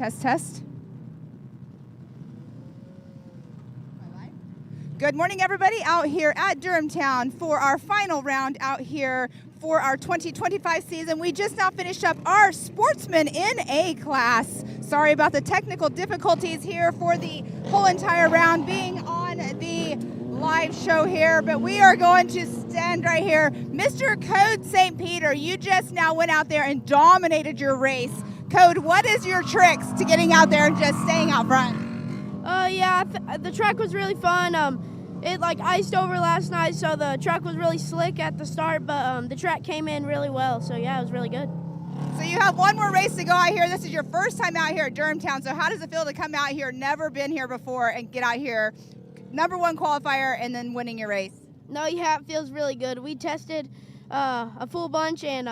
Test, test. Good morning, everybody, out here at Durhamtown for our final round out here for our 2025 season. We just now finished up our Sportsman NA class. Sorry about the technical difficulties here for the whole entire round being on the live show here, but we are going to stand right here. Mr. Code St. Peter, you just now went out there and dominated your race. Code, what is your tricks to getting out there and just staying out front? Yeah, the track was really fun. It iced over last night, so the track was really slick at the start, but the track came in really well, so yeah, it was really good. So you have one more race to go out here. This is your first time out here at Durhamtown, so how does it feel to come out here, never been here before, and get out here, #1 qualifier, and then winning your race? No, yeah, it feels really good. We tested a full bunch, and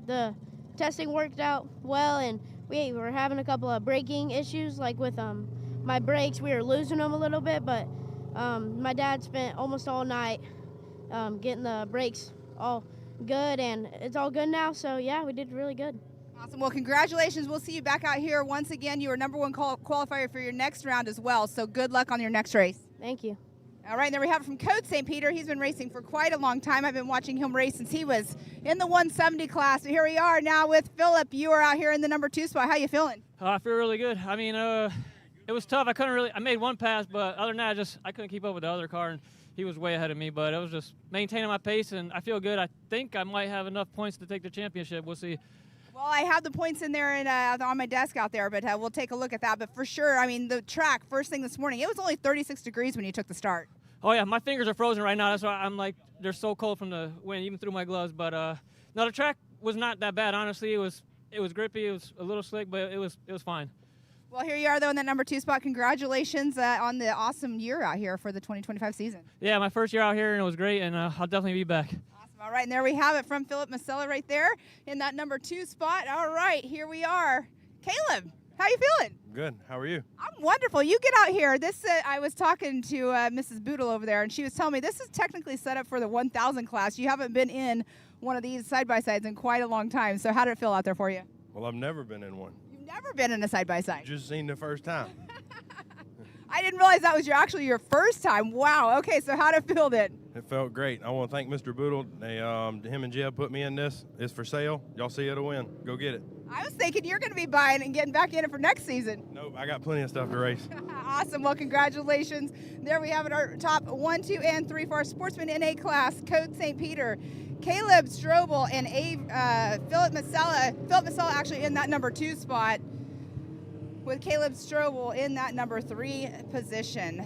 the testing worked out well, and we were having a couple of braking issues, like with my brakes. We were losing them a little bit, but my dad spent almost all night getting the brakes all good, and it's all good now, so yeah, we did really good. Awesome. Well, congratulations. We'll see you back out here once again. You were #1 qualifier for your next round as well, so good luck on your next race. Thank you. All right, and there we have it from Code St. Peter. He's been racing for quite a long time. I've been watching him race since he was in the 170 class. So here we are now with Philip. You are out here in the #2 spot. How you feeling? I feel really good. I mean, it was tough. I made one pass, but other than that, I couldn't keep up with the other car, and he was way ahead of me. But it was just maintaining my pace, and I feel good. I think I might have enough points to take the championship. We'll see. Well, I have the points in there and on my desk out there, but we'll take a look at that. But for sure, I mean, the track, first thing this morning, it was only 36 degrees when you took the start. Oh, yeah, my fingers are frozen right now. That's why I'm like, they're so cold from the wind, even through my gloves. But no, the track was not that bad, honestly. It was grippy. It was a little slick, but it was fine. Well, here you are, though, in that #2 spot. Congratulations on the awesome year out here for the 2025 season. Yeah, my first year out here, and it was great, and I'll definitely be back. Awesome. All right, and there we have it from Philip Masella right there in that #2 spot. All right, here we are. Caleb, how you feeling? Good. How are you? I'm wonderful. You get out here. This I was talking to Mrs. Boodle over there, and she was telling me this is technically set up for the 1,000 class. You haven't been in one of these side-by-sides in quite a long time. So how did it feel out there for you? Well, I've never been in one. Never been in a side-by-side. Just seen the first time. I didn't realize that was actually your first time. Wow. Okay, so how did it feel then? It felt great. I want to thank Mr. Boodle. Him and Jeb put me in this. It's for sale. Y'all see it'll win. Go get it. I was thinking you're going to be buying and getting back in it for next season. Nope, I got plenty of stuff to race. Awesome. Well, congratulations. There we have it, our top 1, 2, and 3 for our Sportsman NA class, Code St. Peter. Caleb Strobel and Philip Masella. Philip Masella actually in that #2 spot, with Caleb Strobel in that #3 position.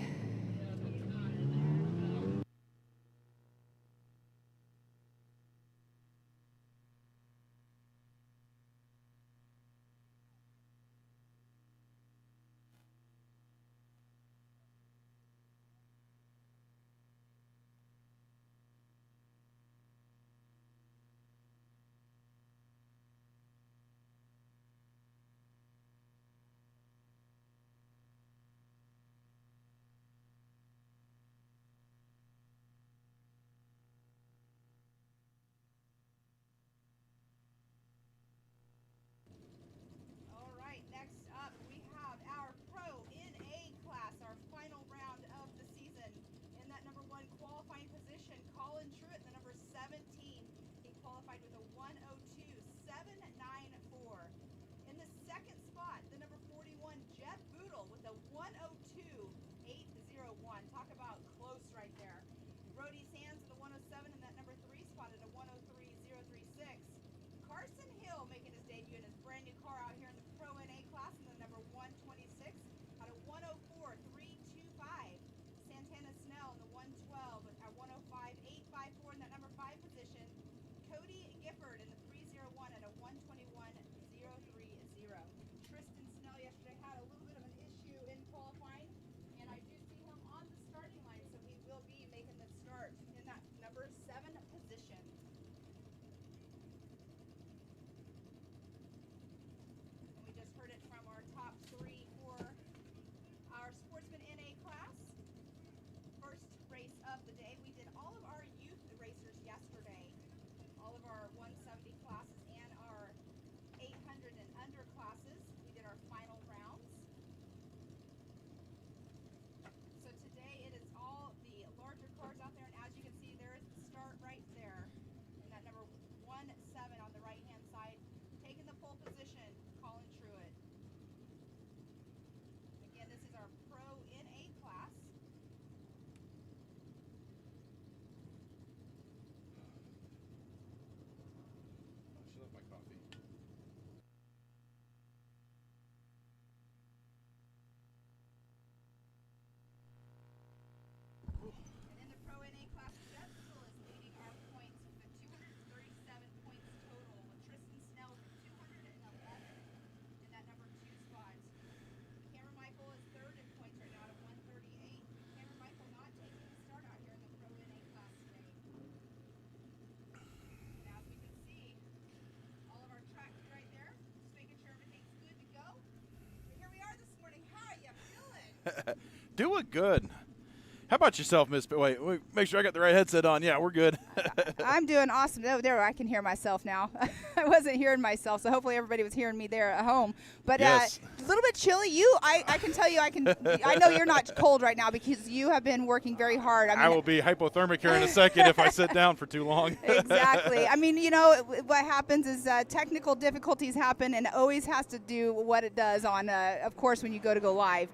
Doing good. How about yourself, Miss? Wait, make sure I got the right headset on. Yeah, we're good. I'm doing awesome. Oh, there, I can hear myself now. I wasn't hearing myself, so hopefully everybody was hearing me there at home. But yes. A little bit chilly. I can tell you, I know you're not cold right now because you have been working very hard. I will be hypothermic here in a second if I sit down for too long. Exactly. I mean, you know, what happens is technical difficulties happen, and it always has to do what it does on, of course, when you go live.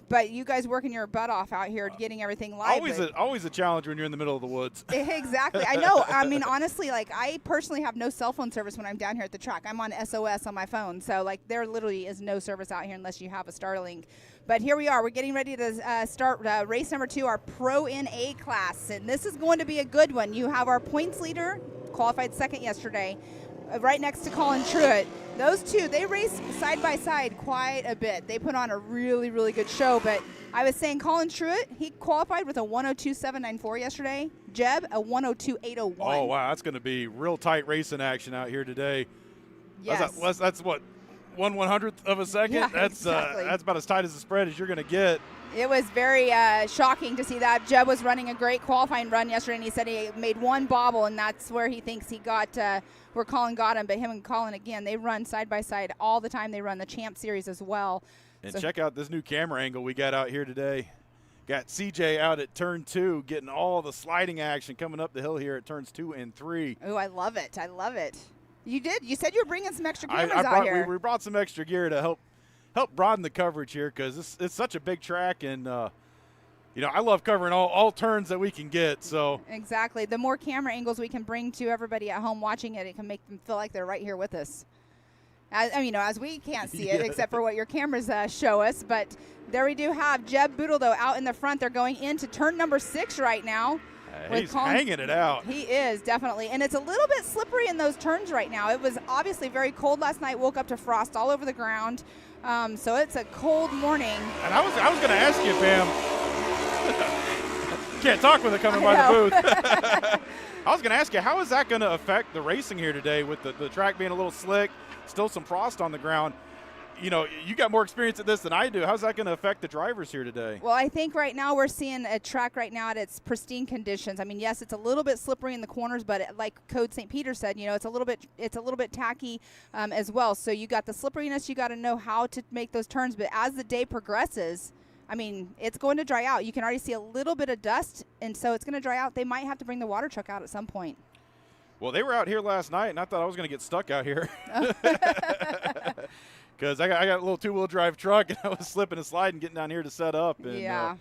But you guys working your butt off out here getting everything live. Always a challenge when you're in the middle of the woods. Exactly. I know. I mean, honestly, like I personally have no cell phone service when I'm down here at the track. I'm on SOS on my phone. So like there literally is no service out here unless you have a Starlink. But here we are. We're getting ready to start race number 2, our Pro NA class. And this is going to be a good one. You have our points leader, qualified second yesterday, right next to Colin Truitt. Those two, they race side by side quite a bit. They put on a really, really good show. But I was saying Colin Truitt, he qualified with a 102.794 yesterday. Jeb, a 102.801. Oh, wow. That's going to be real tight racing action out here today. Yes. That's what, 1/100th of a second? Yeah, that's exactly. That's about as tight as the spread as you're going to get. It was very shocking to see that. Jeb was running a great qualifying run yesterday, and he said he made one bobble, and that's where he thinks he got where Colin got him. But him and Colin, again, they run side by side all the time. They run the Champ Series as well. And so check out this new camera angle we got out here today. Got CJ out at turn 2, getting all the sliding action coming up the hill here at turns 2 and 3. Oh, I love it. I love it. You did. You said you were bringing some extra cameras out here. We brought some extra gear to help broaden the coverage here because it's such a big track, and you know, I love covering all turns that we can get. So exactly, the more camera angles we can bring to everybody at home watching it, it can make them feel like they're right here with us. As we can't see it except for what your cameras show us. But there we do have Jeb Boodle though out in the front. They're going into turn number 6 right now. He's hanging it out. He is, definitely. And it's a little bit slippery in those turns right now. It was obviously very cold last night. Woke up to frost all over the ground. So it's a cold morning. And I was going to ask you, Pam. Can't talk with it coming by the booth. I was going to ask you, how is that going to affect the racing here today with the track being a little slick, still some frost on the ground? You know, you got more experience at this than I do. How's that going to affect the drivers here today? Well, I think right now we're seeing a track right now at its pristine conditions. I mean, yes, it's a little bit slippery in the corners, but like Code St. Peter said, you know, it's a little bit tacky as well. So you got the slipperiness. You got to know how to make those turns. But as the day progresses, I mean, it's going to dry out. You can already see a little bit of dust, and so it's going to dry out. They might have to bring the water truck out at some point. Well, they were out here last night, and I thought I was going to get stuck out here. Because I got a little 2-wheel drive truck, and I was slipping and sliding getting down here to set up. And, yeah.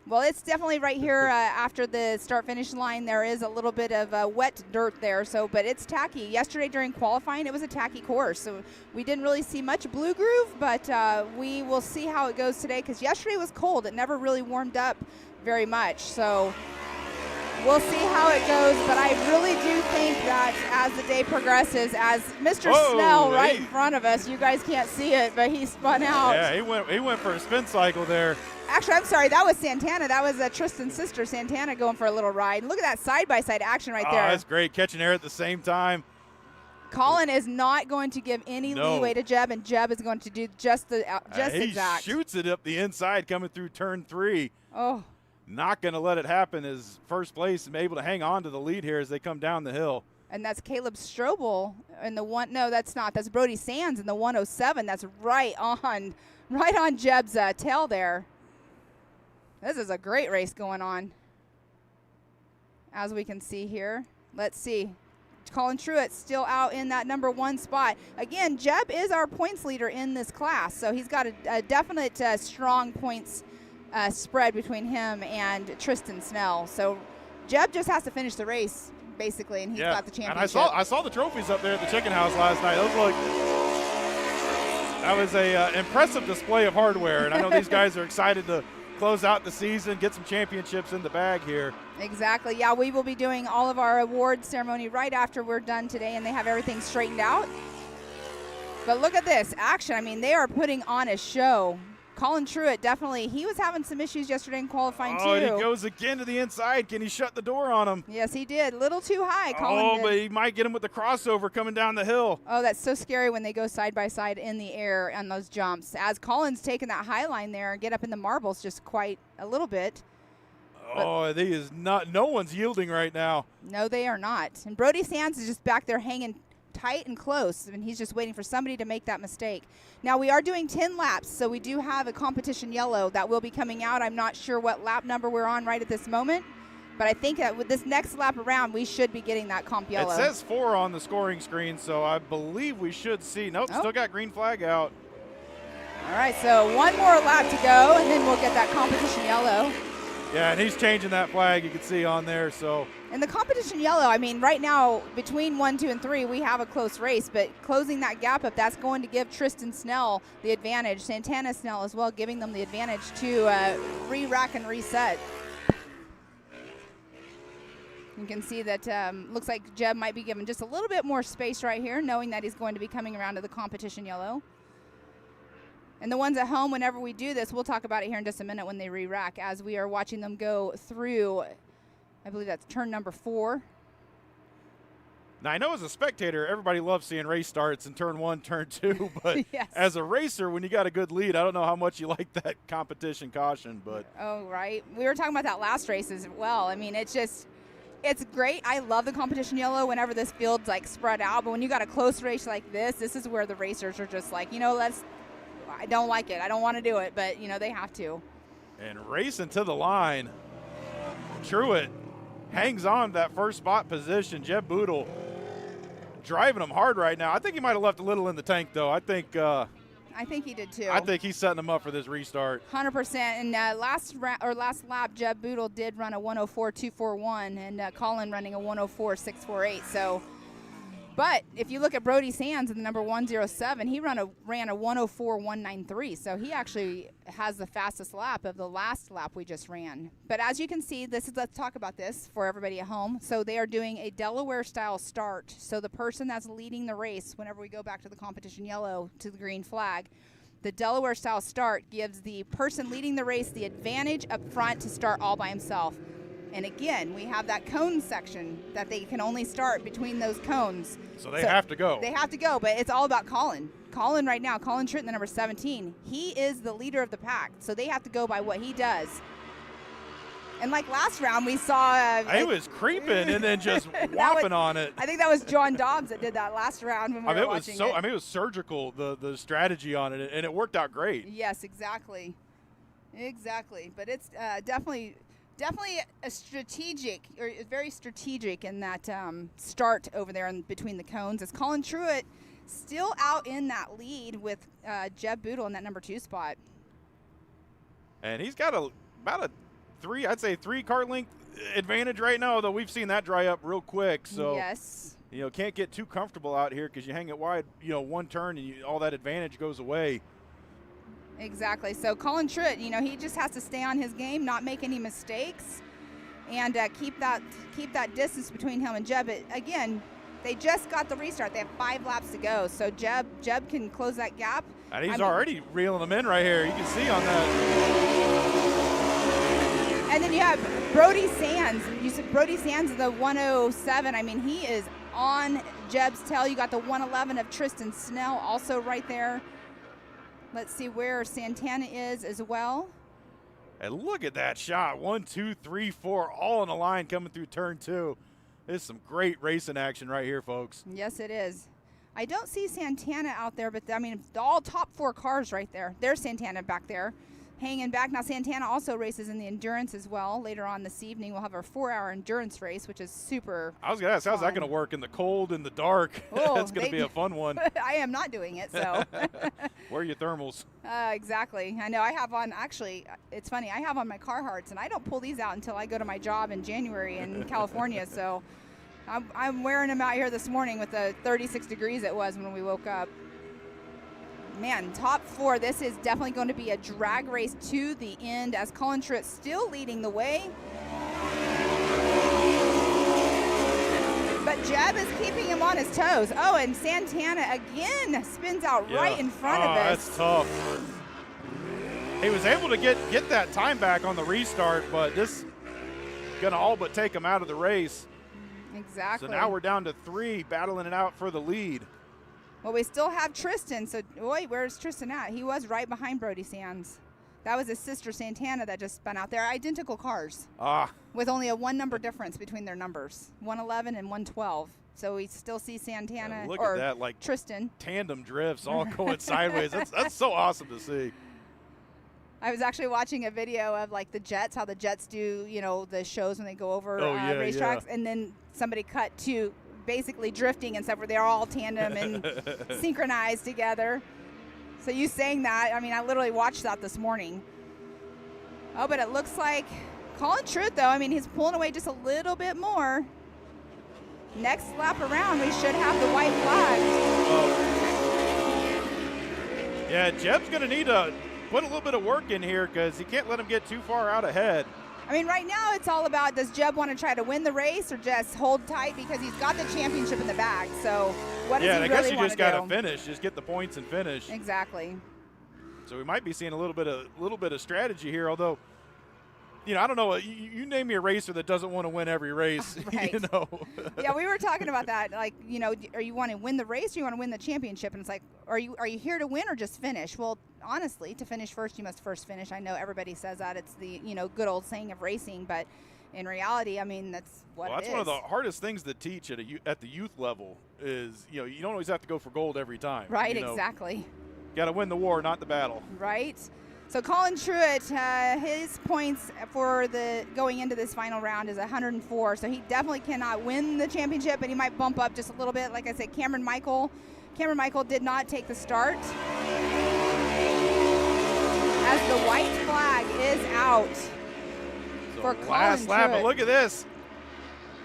Well, it's definitely right here after the start-finish line. There is a little bit of wet dirt there, but it's tacky. Yesterday during qualifying, it was a tacky course. So we didn't really see much blue groove, but we will see how it goes today because yesterday was cold. It never really warmed up very much. So we'll see how it goes, but I really do think that as the day progresses, as Mr. Snell right in front of us, you guys can't see it, but he spun out. Yeah, he went for a spin cycle there. Actually, I'm sorry, that was Santana. That was Tristan's sister, Santana, going for a little ride. Look at that side-by-side action right there. That's great, catching air at the same time. Colin is not going to give any leeway to Jeb, and Jeb is going to do just exact. He shoots it up the inside coming through turn 3. Oh. Not going to let it happen as first place and able to hang on to the lead here as they come down the hill. And that's Caleb Strobel in the one. No, that's not. That's Brody Sands in the 107. That's right on Jeb's tail there. This is a great race going on. As we can see here. Let's see. Colin Truitt still out in that number 1 spot. Again, Jeb is our points leader in this class, so he's got a definite strong points spread between him and Tristan Snell. So Jeb just has to finish the race, basically, and he's got the championship. And I saw the trophies up there at the chicken house last night. That was a impressive display of hardware, and I know these guys are excited to close out the season, get some championships in the bag here. Exactly. Yeah, we will be doing all of our award ceremony right after we're done today, and they have everything straightened out. But look at this action. I mean, they are putting on a show. Colin Truitt, definitely, he was having some issues yesterday in qualifying, too. Oh, he goes again to the inside. Can he shut the door on him? Yes, he did. A little too high, Colin did. But he might get him with the crossover coming down the hill. Oh, that's so scary when they go side by side in the air on those jumps. As Colin's taking that high line there and get up in the marbles just quite a little bit. Oh, he is not. No one's yielding right now. No, they are not. And Brody Sands is just back there hanging tight and close, and he's just waiting for somebody to make that mistake. Now, we are doing 10 laps, so we do have a competition yellow that will be coming out. I'm not sure what lap number we're on right at this moment, but I think that with this next lap around, we should be getting that comp yellow. It says 4 on the scoring screen, so I believe we should see. Nope, still got green flag out. All right, so one more lap to go, and then we'll get that competition yellow. Yeah, and he's changing that flag, you can see on there. So. And the competition yellow, I mean, right now, between 1, 2, and 3, we have a close race, but closing that gap up, that's going to give Tristan Snell the advantage, Santana Snell as well, giving them the advantage to re-rack and reset. You can see that looks like Jeb might be given just a little bit more space right here, knowing that he's going to be coming around to the competition yellow. And the ones at home, whenever we do this, we'll talk about it here in just a minute when they re-rack, as we are watching them go through, I believe that's turn number 4. Now, I know as a spectator, everybody loves seeing race starts in turn 1, turn 2, but yes. As a racer, when you got a good lead, I don't know how much you like that competition caution. But oh, right. We were talking about that last race as well. I mean, it's great. I love the competition yellow whenever this field's like spread out, but when you got a close race like this is where the racers are just like, I don't like it. I don't want to do it, but, they have to. And racing to the line, Truitt hangs on to that first spot position. Jeb Boodle driving him hard right now. I think he might have left a little in the tank, though. I think he did, too. I think he's setting him up for this restart. 100%. And last lap, Jeb Boodle did run a 104.241, and Colin running a 104.648. So. But if you look at Brody Sands in the number 107, he ran a 104.193. So he actually has the fastest lap of the last lap we just ran. But as you can see, let's talk about this for everybody at home. So they are doing a Delaware-style start. So the person that's leading the race, whenever we go back to the competition yellow to the green flag, the Delaware-style start gives the person leading the race the advantage up front to start all by himself. And again, we have that cone section that they can only start between those cones. So they have to go. They have to go, but it's all about Colin. Colin right now, Colin Truitt, the number 17, he is the leader of the pack. So they have to go by what he does. And like last round, we saw... he was creeping and then just whopping on it. I think that was John Dobbs that did that last round when we were watching it. It was surgical, the strategy on it, and it worked out great. Yes, exactly. Exactly. But it's definitely a strategic, or very strategic in that start over there in between the cones. As Colin Truitt still out in that lead with Jeb Boodle in that number 2 spot. And he's got about a 3 car length advantage right now, though we've seen that dry up real quick. So yes, can't get too comfortable out here because you hang it wide, one turn and all that advantage goes away. Exactly. So Colin Truitt, he just has to stay on his game, not make any mistakes, and keep that distance between him and Jeb. But again, they just got the restart. They have 5 laps to go, so Jeb can close that gap. And he's already reeling them in right here. You can see on that. And then you have Brody Sands. You said Brody Sands is the 107. I mean, he is on Jeb's tail. You got the 111 of Tristan Snell also right there. Let's see where Santana is as well. And look at that shot. 1, 2, 3, 4, all on the line coming through turn 2. This is some great racing action right here, folks. Yes, it is. I don't see Santana out there, but I mean, all top 4 cars right there. There's Santana back there, hanging back. Now, Santana also races in the endurance as well. Later on this evening, we'll have our 4-hour endurance race, which is super I was going to ask, how's that going to work in the cold and the dark? Oh, That's going to be a fun one. I am not doing it, so. Wear your thermals. Exactly. I know I have on, actually, it's funny, I have on my Carhartts, and I don't pull these out until I go to my job in January in California, so I'm wearing them out here this morning with the 36 degrees it was when we woke up. Man, top 4, this is definitely going to be a drag race to the end as Colin Truitt still leading the way. But Jeb is keeping him on his toes. Oh, and Santana again spins out right in front of us. That's tough. He was able to get that time back on the restart, but this going to all but take him out of the race. Exactly. So now we're down to 3, battling it out for the lead. Well, we still have Tristan. So, wait, where's Tristan at? He was right behind Brody Sands. That was his sister, Santana, that just spun out there. Identical cars. With only a 1 number difference between their numbers, 111 and 112. So we still see Santana look or at that, like Tristan. Tandem drifts all going sideways. That's so awesome to see. I was actually watching a video of like the Jets, how the Jets do, you know, the shows when they go over racetracks, and then somebody cut to basically drifting and stuff where they're all tandem and synchronized together. So you saying that, I mean, I literally watched that this morning. Oh, but it looks like Colin Truitt, though, I mean, he's pulling away just a little bit more. Next lap around, we should have the white flag. Yeah, Jeb's going to need to put a little bit of work in here because he can't let him get too far out ahead. I mean, right now it's all about, does Jeb want to try to win the race or just hold tight because he's got the championship in the bag? So what does he really want to do? Yeah, I guess you just got to finish, just get the points and finish. Exactly. So we might be seeing a little bit of strategy here, although, you know, I don't know. You name me a racer that doesn't want to win every race. Right. You know. Yeah, we were talking about that. Like, you know, are you want to win the race or you want to win the championship? And it's like, are you here to win or just finish? Well, honestly, to finish first, you must first finish. I know everybody says that. It's the, you know, good old saying of racing, but in reality, I mean, that's what that's it is. One of the hardest things to teach at the youth level is, you know, you don't always have to go for gold every time. Right, you know? Exactly. Got to win the war, not the battle. Right. So Colin Truitt, his points for the going into this final round is 104. So he definitely cannot win the championship, but he might bump up just a little bit. Like I said, Cameron Michael did not take the start, as the white flag is out for Colin last lap. But Truitt. look at this,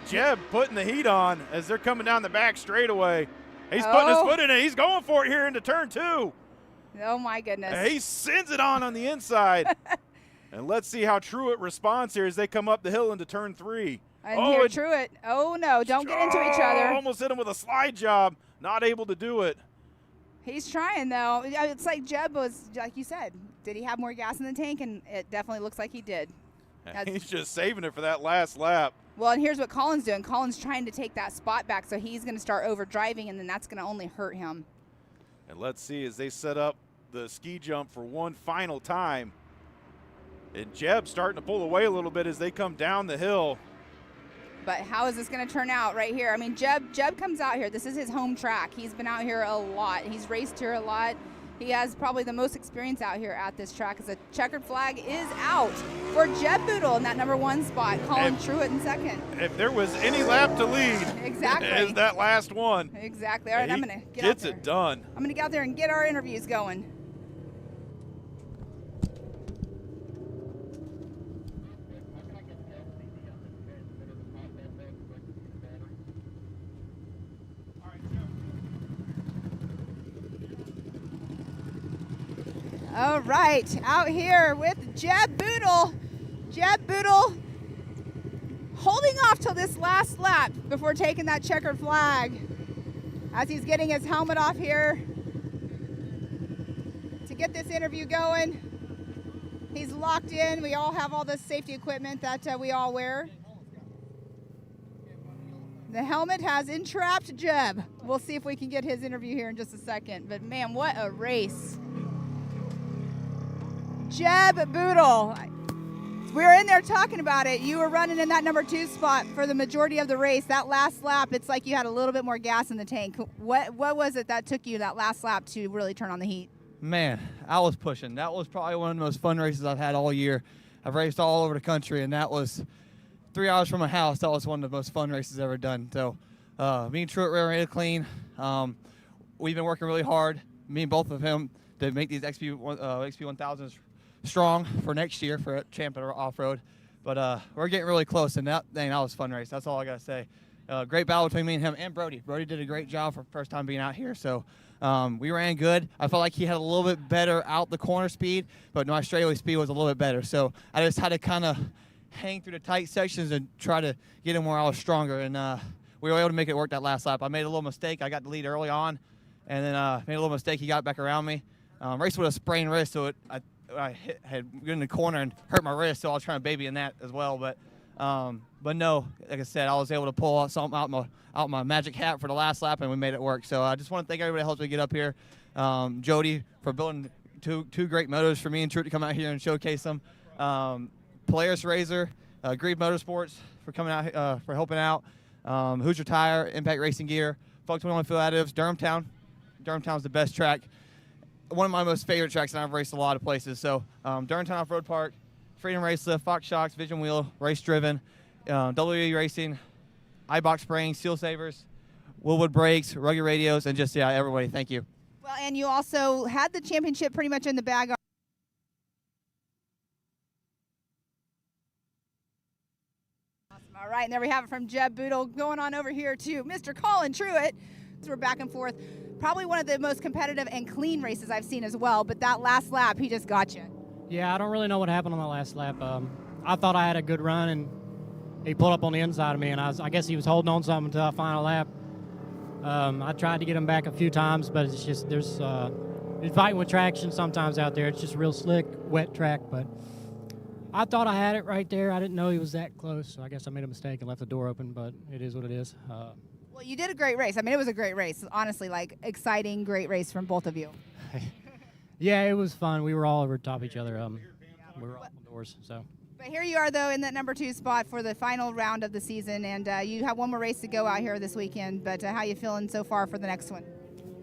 Jeb putting the heat on as they're coming down the back straightaway. He's putting his foot in it. He's going for it here into turn 2. Oh, my goodness. He sends it on the inside. And let's see how Truitt responds here as they come up the hill into turn 3. And here Truitt. Oh, no, don't get into each other. Almost hit him with a slide job. Not able to do it. He's trying, though. It's like Jeb was, like you said, did he have more gas in the tank? And it definitely looks like he did. He's just saving it for that last lap. Well, and here's what Colin's doing. Colin's trying to take that spot back, so he's going to start overdriving, and then that's going to only hurt him. And let's see as they set up the ski jump for one final time. And Jeb starting to pull away a little bit as they come down the hill. But how is this going to turn out right here? I mean, Jeb comes out here. This is his home track. He's been out here a lot. He's raced here a lot. He has probably the most experience out here at this track, as a checkered flag is out for Jeb Boodle in that number 1 spot. Colin Truitt in second. If there was any lap to lead, exactly, is that last one. Exactly. All right, I'm going to get out gets there. it done. I'm going to get out there and get our interviews going. All right, out here with Jeb Boodle. Jeb Boodle holding off till this last lap before taking that checkered flag, as he's getting his helmet off here to get this interview going. He's locked in. We all have all the safety equipment that we all wear. The helmet has entrapped Jeb. We'll see if we can get his interview here in just a second. But man, what a race. Jeb Boodle, we were in there talking about it. You were running in that number 2 spot for the majority of the race. That last lap, it's like you had a little bit more gas in the tank. What was it that took you that last lap to really turn on the heat? Man, I was pushing. That was probably one of the most fun races I've had all year. I've raced all over the country, and that was 3 hours from my house. That was one of the most fun races I've ever done. So me and Truitt were ready to clean. We've been working really hard, me and both of him, to make these XP 1000s strong for next year for champion off-road. But we're getting really close, and that was a fun race. That's all I got to say. Great battle between me and him and Brody. Brody did a great job for first time being out here. So we ran good. I felt like he had a little bit better out the corner speed, but my straightaway speed was a little bit better. So I just had to kind of hang through the tight sections and try to get him where I was stronger. And we were able to make it work that last lap. I made a little mistake. I got the lead early on, and then made a little mistake. He got back around me. Raced with a sprained wrist, so had been in the corner and hurt my wrist, so I was trying to baby in that as well. But no, like I said, I was able to pull out something out my magic hat for the last lap, and we made it work. So I just want to thank everybody that helped me get up here. Jody for building two great motors for me and Truett to come out here and showcase them. Polaris Razor, Grieve Motorsports for coming out, for helping out. Hoosier Tire, Impact Racing Gear, Fog 21 Fuel Additives, Durhamtown. Durhamtown's the best track. One of my most favorite tracks, and I've raced a lot of places. So Durhamtown Off-Road Park, Freedom Race Lift, Fox Shocks, Vision Wheel, Race Driven, WWE Racing, iBox Springs, Seal Savers, Willwood Brakes, Rugged Radios, and just, everybody, thank you. Well, and you also had the championship pretty much in the bag. Awesome. All right, and there we have it from Jeb Boodle. Going on over here to Mr. Colin Truett. So we're back and forth. Probably one of the most competitive and clean races I've seen as well, but that last lap, he just got you. Yeah, I don't really know what happened on the last lap. I thought I had a good run, and he pulled up on the inside of me, and I guess he was holding on something until the final lap. I tried to get him back a few times, but it's just you're fighting with traction sometimes out there. It's just real slick, wet track, but I thought I had it right there. I didn't know he was that close, so I guess I made a mistake and left the door open, but it is what it is. Well, you did a great race. I mean, it was a great race. Honestly, like, exciting, great race from both of you. Yeah, it was fun. We were all over top each other. We were all indoors, so. But here you are, though, in that number 2 spot for the final round of the season, and you have one more race to go out here this weekend. But how you feeling so far for the next one?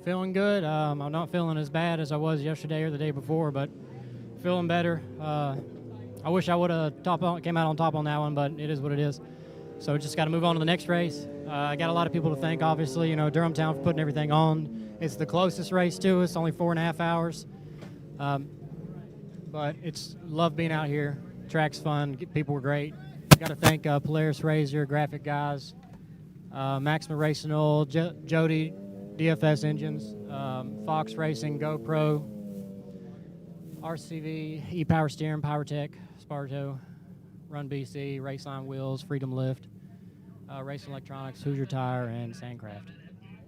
Feeling good. I'm not feeling as bad as I was yesterday or the day before, but feeling better. I wish I would have came out on top on that one, but it is what it is. So just got to move on to the next race. I got a lot of people to thank, obviously. Durhamtown for putting everything on. It's the closest race to us, only 4.5 hours. But love being out here. Track's fun. People were great. Got to thank Polaris Razor, Graphic Guys, Maxima Racing Oil, Jody, DFS Engines, Fox Racing, GoPro, RCV, E-Power Steering, PowerTech, Sparto, Run BC, Raceline Wheels, Freedom Lift, Racing Electronics, Hoosier Tire, and Sandcraft.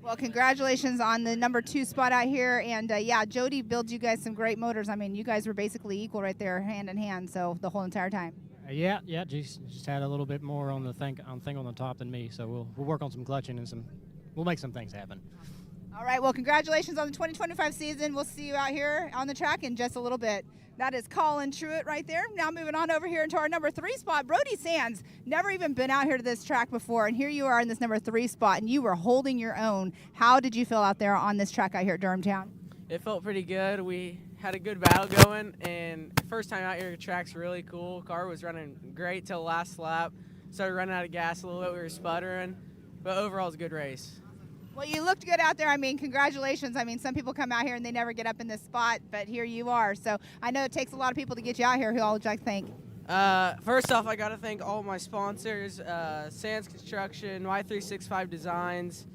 Well, congratulations on the number 2 spot out here. And, Jody built you guys some great motors. I mean, you guys were basically equal right there, hand in hand, so the whole entire time. Yeah, just had a little bit more on the thing on the top than me, so we'll work on some clutching and we'll make some things happen. All right, well, congratulations on the 2025 season. We'll see you out here on the track in just a little bit. That is Colin Truett right there. Now moving on over here into our number 3 spot, Brody Sands. Never even been out here to this track before, and here you are in this number 3 spot, and you were holding your own. How did you feel out there on this track out here at Durhamtown? It felt pretty good. We had a good battle going, and first time out here, the track's really cool. Car was running great till last lap. Started running out of gas a little bit. We were sputtering, but overall, it was a good race. Well, you looked good out there. I mean, congratulations. I mean, some people come out here and they never get up in this spot, but here you are. So I know it takes a lot of people to get you out here. Who all would you like to thank? First off, I got to thank all my sponsors, Sands Construction, Y365 Designs,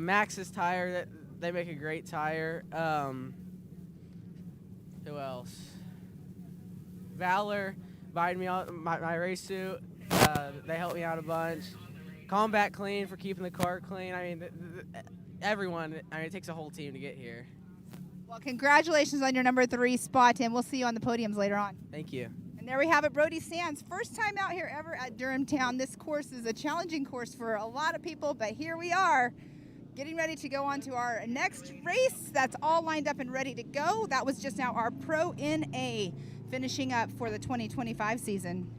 Max's Tire. They make a great tire. Who else? Valor buying me out my race suit. They helped me out a bunch. Combat Clean for keeping the car clean. I mean, everyone. I mean, it takes a whole team to get here. Well, congratulations on your number 3 spot, and we'll see you on the podiums later on. Thank you. And there we have it, Brody Sands. First time out here ever at Durhamtown. This course is a challenging course for a lot of people, but here we are, getting ready to go on to our next race. That's all lined up and ready to go. That was just now our Pro NA, finishing up for the 2025 season.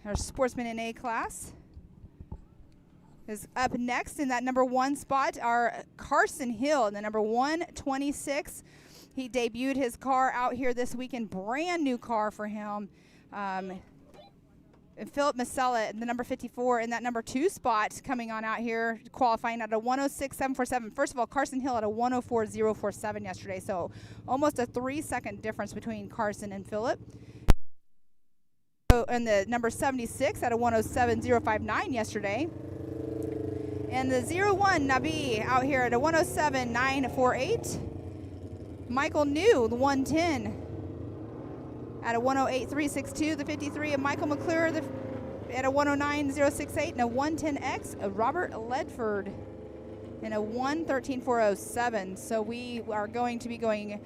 Our Sportsman NA class is up next in that number 1 spot. Our Carson Hill in the number 126. He debuted his car out here this weekend. Brand new car for him. Philip Masella, the number 54, in that number 2 spot, coming on out here, qualifying at a 106.747. First of all, Carson Hill at a 104.047 yesterday, so almost a 3-second difference between Carson and Philip. So, and the number 76 at a 107.059 yesterday. And the 01, Nabi, out here at a 107.948. Michael New, the 110. At a 108.362, the 53 of Michael McClure at a 109.068, and a 110X of Robert Ledford in a 113.407. So we are going to be going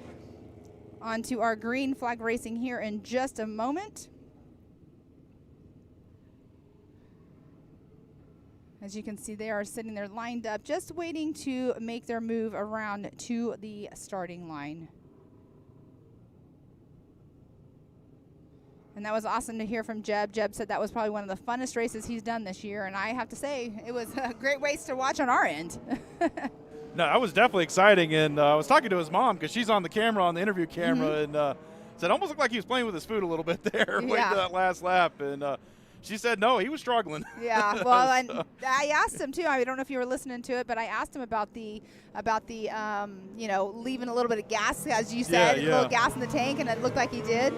on to our green flag racing here in just a moment. As you can see, they are sitting there lined up, just waiting to make their move around to the starting line. And that was awesome to hear from Jeb. Jeb said that was probably one of the funnest races he's done this year, and I have to say, it was a great race to watch on our end. No, that was definitely exciting, and I was talking to his mom because she's on the camera, on the interview camera, and said almost looked like he was playing with his food a little bit there waiting to that last lap, and she said no, he was struggling. Yeah, well, and I asked him too. I don't know if you were listening to it, but I asked him about the you know, leaving a little bit of gas, as you said, a little gas in the tank, and it looked like he did.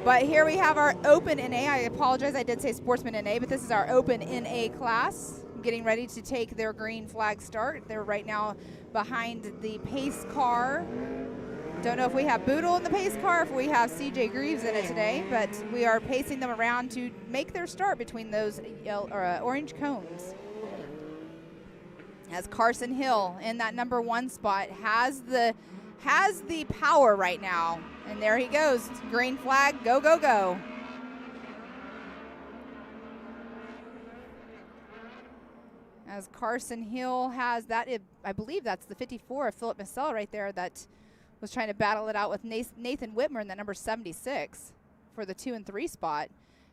But here we have our Open NA. I apologize, I did say Sportsman NA, but this is our Open NA class, getting ready to take their green flag start. They're right now behind the pace car. Don't know if we have Boodle in the pace car, if we have CJ Greaves in it today, but we are pacing them around to make their start between those orange cones. As Carson Hill in that number 1 spot has the power right now. And there he goes. Green flag, go, go, go. As Carson Hill has that, I believe that's the 54 of Philip Masella right there that was trying to battle it out with Nathan Whitmer in that number 76 for the 2 and 3 spot.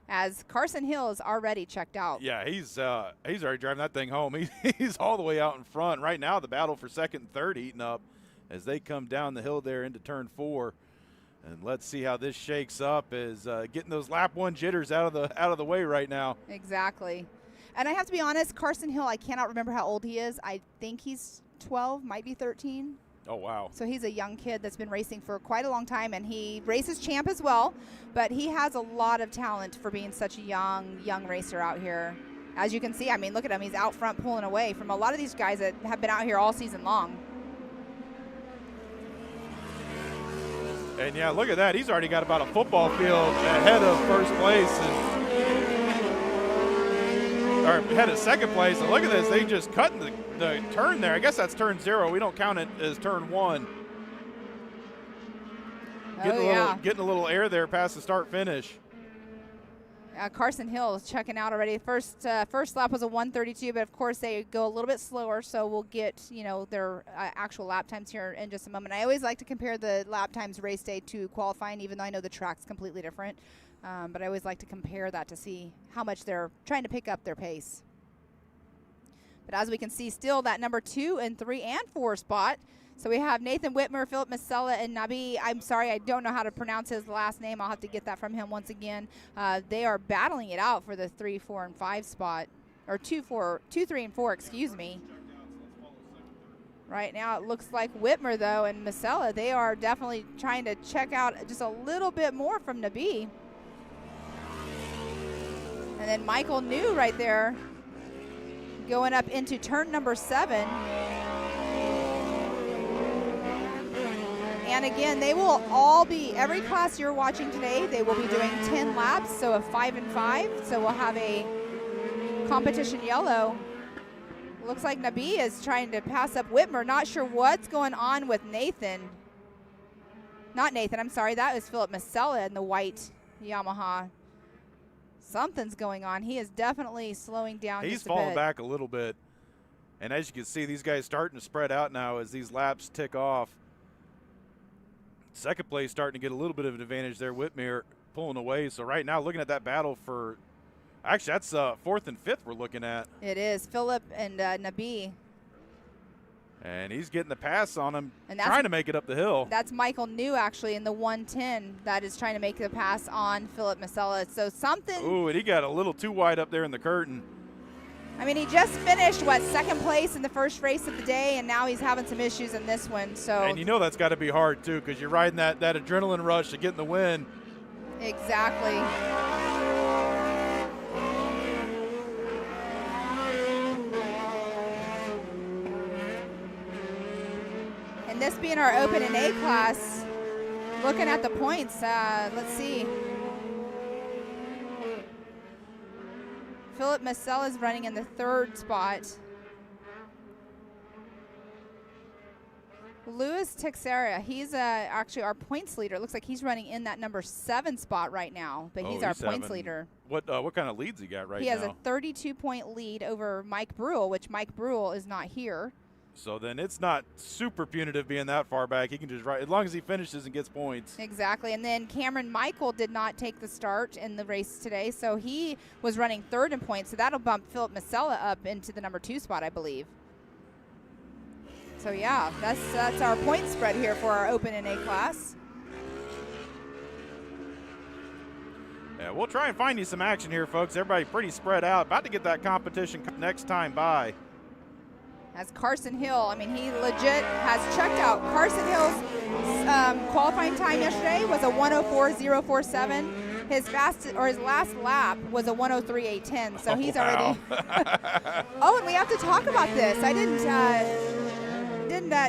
As Carson Hill is already checked out. Yeah, he's already driving that thing home. He's all the way out in front. Right now, the battle for second and third heating up as they come down the hill there into turn 4. And let's see how this shakes up, as getting those lap 1 jitters out of the way right now. Exactly. And I have to be honest, Carson Hill, I cannot remember how old he is. I think he's 12, might be 13. Oh, wow. So he's a young kid that's been racing for quite a long time, and he races champ as well, but he has a lot of talent for being such a young racer out here. As you can see, I mean, look at him. He's out front pulling away from a lot of these guys that have been out here all season long. And yeah, look at that. He's already got about a football field ahead of first place, or ahead of second place. And look at this. They just cut the turn there. I guess that's turn 0. We don't count it as turn 1. Getting a little air there past the start finish. Carson Hill is checking out already. First lap was a 1:32, but of course they go a little bit slower, so we'll get, you know, their actual lap times here in just a moment. I always like to compare the lap times race day to qualifying, even though I know the track's completely different. But I always like to compare that to see how much they're trying to pick up their pace. But as we can see, still that number 2 and 3 and 4 spot. So we have Nathan Whitmer, Philip Masella, and Nabi. I'm sorry, I don't know how to pronounce his last name. I'll have to get that from him once again. They are battling it out for the 3, 4, and 5 spot, or 2, 3, and 4, excuse me. Right now it looks like Whitmer, though, and Masella, they are definitely trying to check out just a little bit more from Nabi. And then Michael New right there going up into turn number 7. And again, they will all be, every class you're watching today, they will be doing 10 laps, so a 5 and 5. So we'll have a competition yellow. Looks like Nabi is trying to pass up Whitmer. Not sure what's going on with Nathan. Not Nathan, I'm sorry. That was Philip Masella in the white Yamaha. Something's going on. He is definitely slowing down just a bit. He's falling back a little bit. And as you can see, these guys starting to spread out now as these laps tick off. Second place starting to get a little bit of an advantage there. Whitmer pulling away. So right now, looking at that battle for, actually that's 4th and 5th we're looking at. It is Philip and Nabi. And he's getting the pass on him, And that's- trying to make it up the hill. That's Michael New, actually, in the 110 that is trying to make the pass on Philip Masella. So something. Ooh, and he got a little too wide up there in the curtain. I mean, he just finished, second place in the first race of the day, and now he's having some issues in this one. So. And you know that's got to be hard, too, because you're riding that adrenaline rush to get in the win. Exactly. And this being our Open NA class, looking at the points, let's see. Philip Masella is running in the 3rd spot. Luis Texera, he's actually our points leader. It looks like he's running in that number 7 spot right now, but he's our points leader. What kind of leads he got right now? He has a 32-point lead over Mike Brule, which Mike Brule is not here. So then it's not super punitive being that far back. He can just ride as long as he finishes and gets points. Exactly. And then Cameron Michael did not take the start in the race today, so he was running 3rd in points. So that'll bump Philip Masella up into the number 2 spot, I believe. So yeah, that's our point spread here for our Open NA class. Yeah, we'll try and find you some action here, folks. Everybody pretty spread out. About to get that competition next time by. As Carson Hill, I mean, he legit has checked out. Carson Hill's qualifying time yesterday was a 104.047. His last lap was a 103.810. So he's already. Oh, and we have to talk about this. I didn't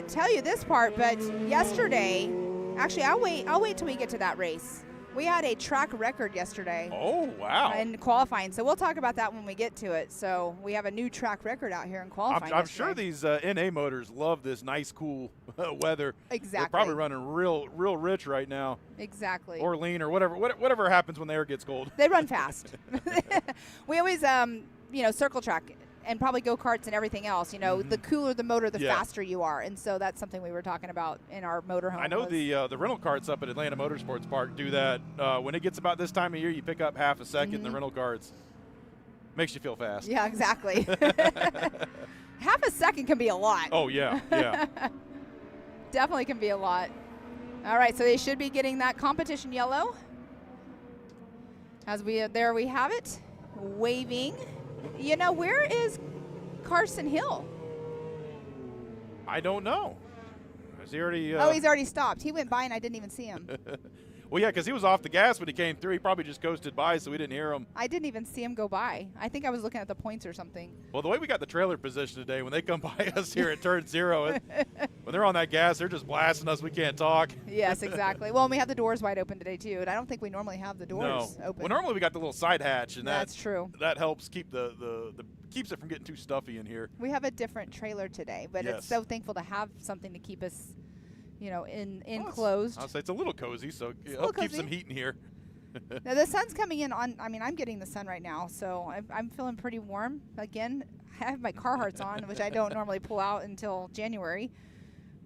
tell you this part, but yesterday, actually, I'll wait till we get to that race. We had a track record yesterday. Oh, wow. In qualifying, so we'll talk about that when we get to it. So we have a new track record out here in qualifying. I'm sure these NA motors love this nice, cool weather. Exactly. They're probably running real rich right now. Exactly. Or lean or whatever happens when the air gets cold. They run fast. We always, circle track and probably go-karts and everything else. The cooler the motor, the faster you are. And so that's something we were talking about in our motorhome. I know the rental carts up at Atlanta Motorsports Park do that. When it gets about this time of year, you pick up half a second in the rental carts. Makes you feel fast. Yeah, exactly. Half a second can be a lot. Oh, yeah, yeah. Definitely can be a lot. All right, so they should be getting that competition yellow. There we have it, waving. Where is Carson Hill? I don't know. Is he already? He's already stopped. He went by and I didn't even see him. Well, yeah, because he was off the gas when he came through. He probably just coasted by, so we didn't hear him. I didn't even see him go by. I think I was looking at the points or something. Well, the way we got the trailer position today, when they come by us here at turn 0, when they're on that gas, they're just blasting us. We can't talk. Yes, exactly. Well, and we have the doors wide open today, too. And I don't think we normally have the doors open. Well, normally we got the little side hatch, and that's true. That helps keep keeps it from getting too stuffy in here. We have a different trailer today, but it's so thankful to have something to keep us enclosed. I'll say it's a little cozy, so it'll keep some heat in here. Now the sun's coming in I'm getting the sun right now, so I'm feeling pretty warm. Again, I have my Carhartts on, which I don't normally pull out until January.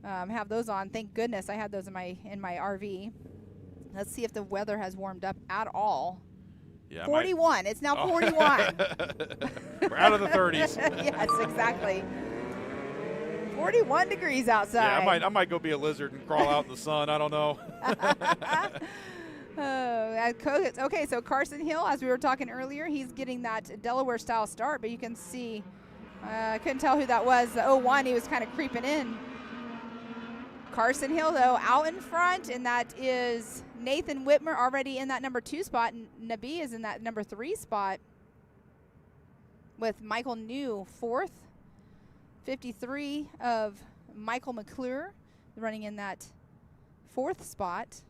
Have those on. Thank goodness I had those in my RV. Let's see if the weather has warmed up at all. Yeah, 41. It's now 41. We're out of the 30s. Yes, exactly. 41 degrees outside. Yeah, I might go be a lizard and crawl out in the sun. I don't know. Okay, so Carson Hill, as we were talking earlier, he's getting that Delaware-style start, but you can see, I couldn't tell who that was. The 01, he was kind of creeping in. Carson Hill, though, out in front, and that is Nathan Whitmer already in that number 2 spot, and Nabi is in that number 3 spot with Michael New 4th. 53 of Michael McClure running in that 4th spot.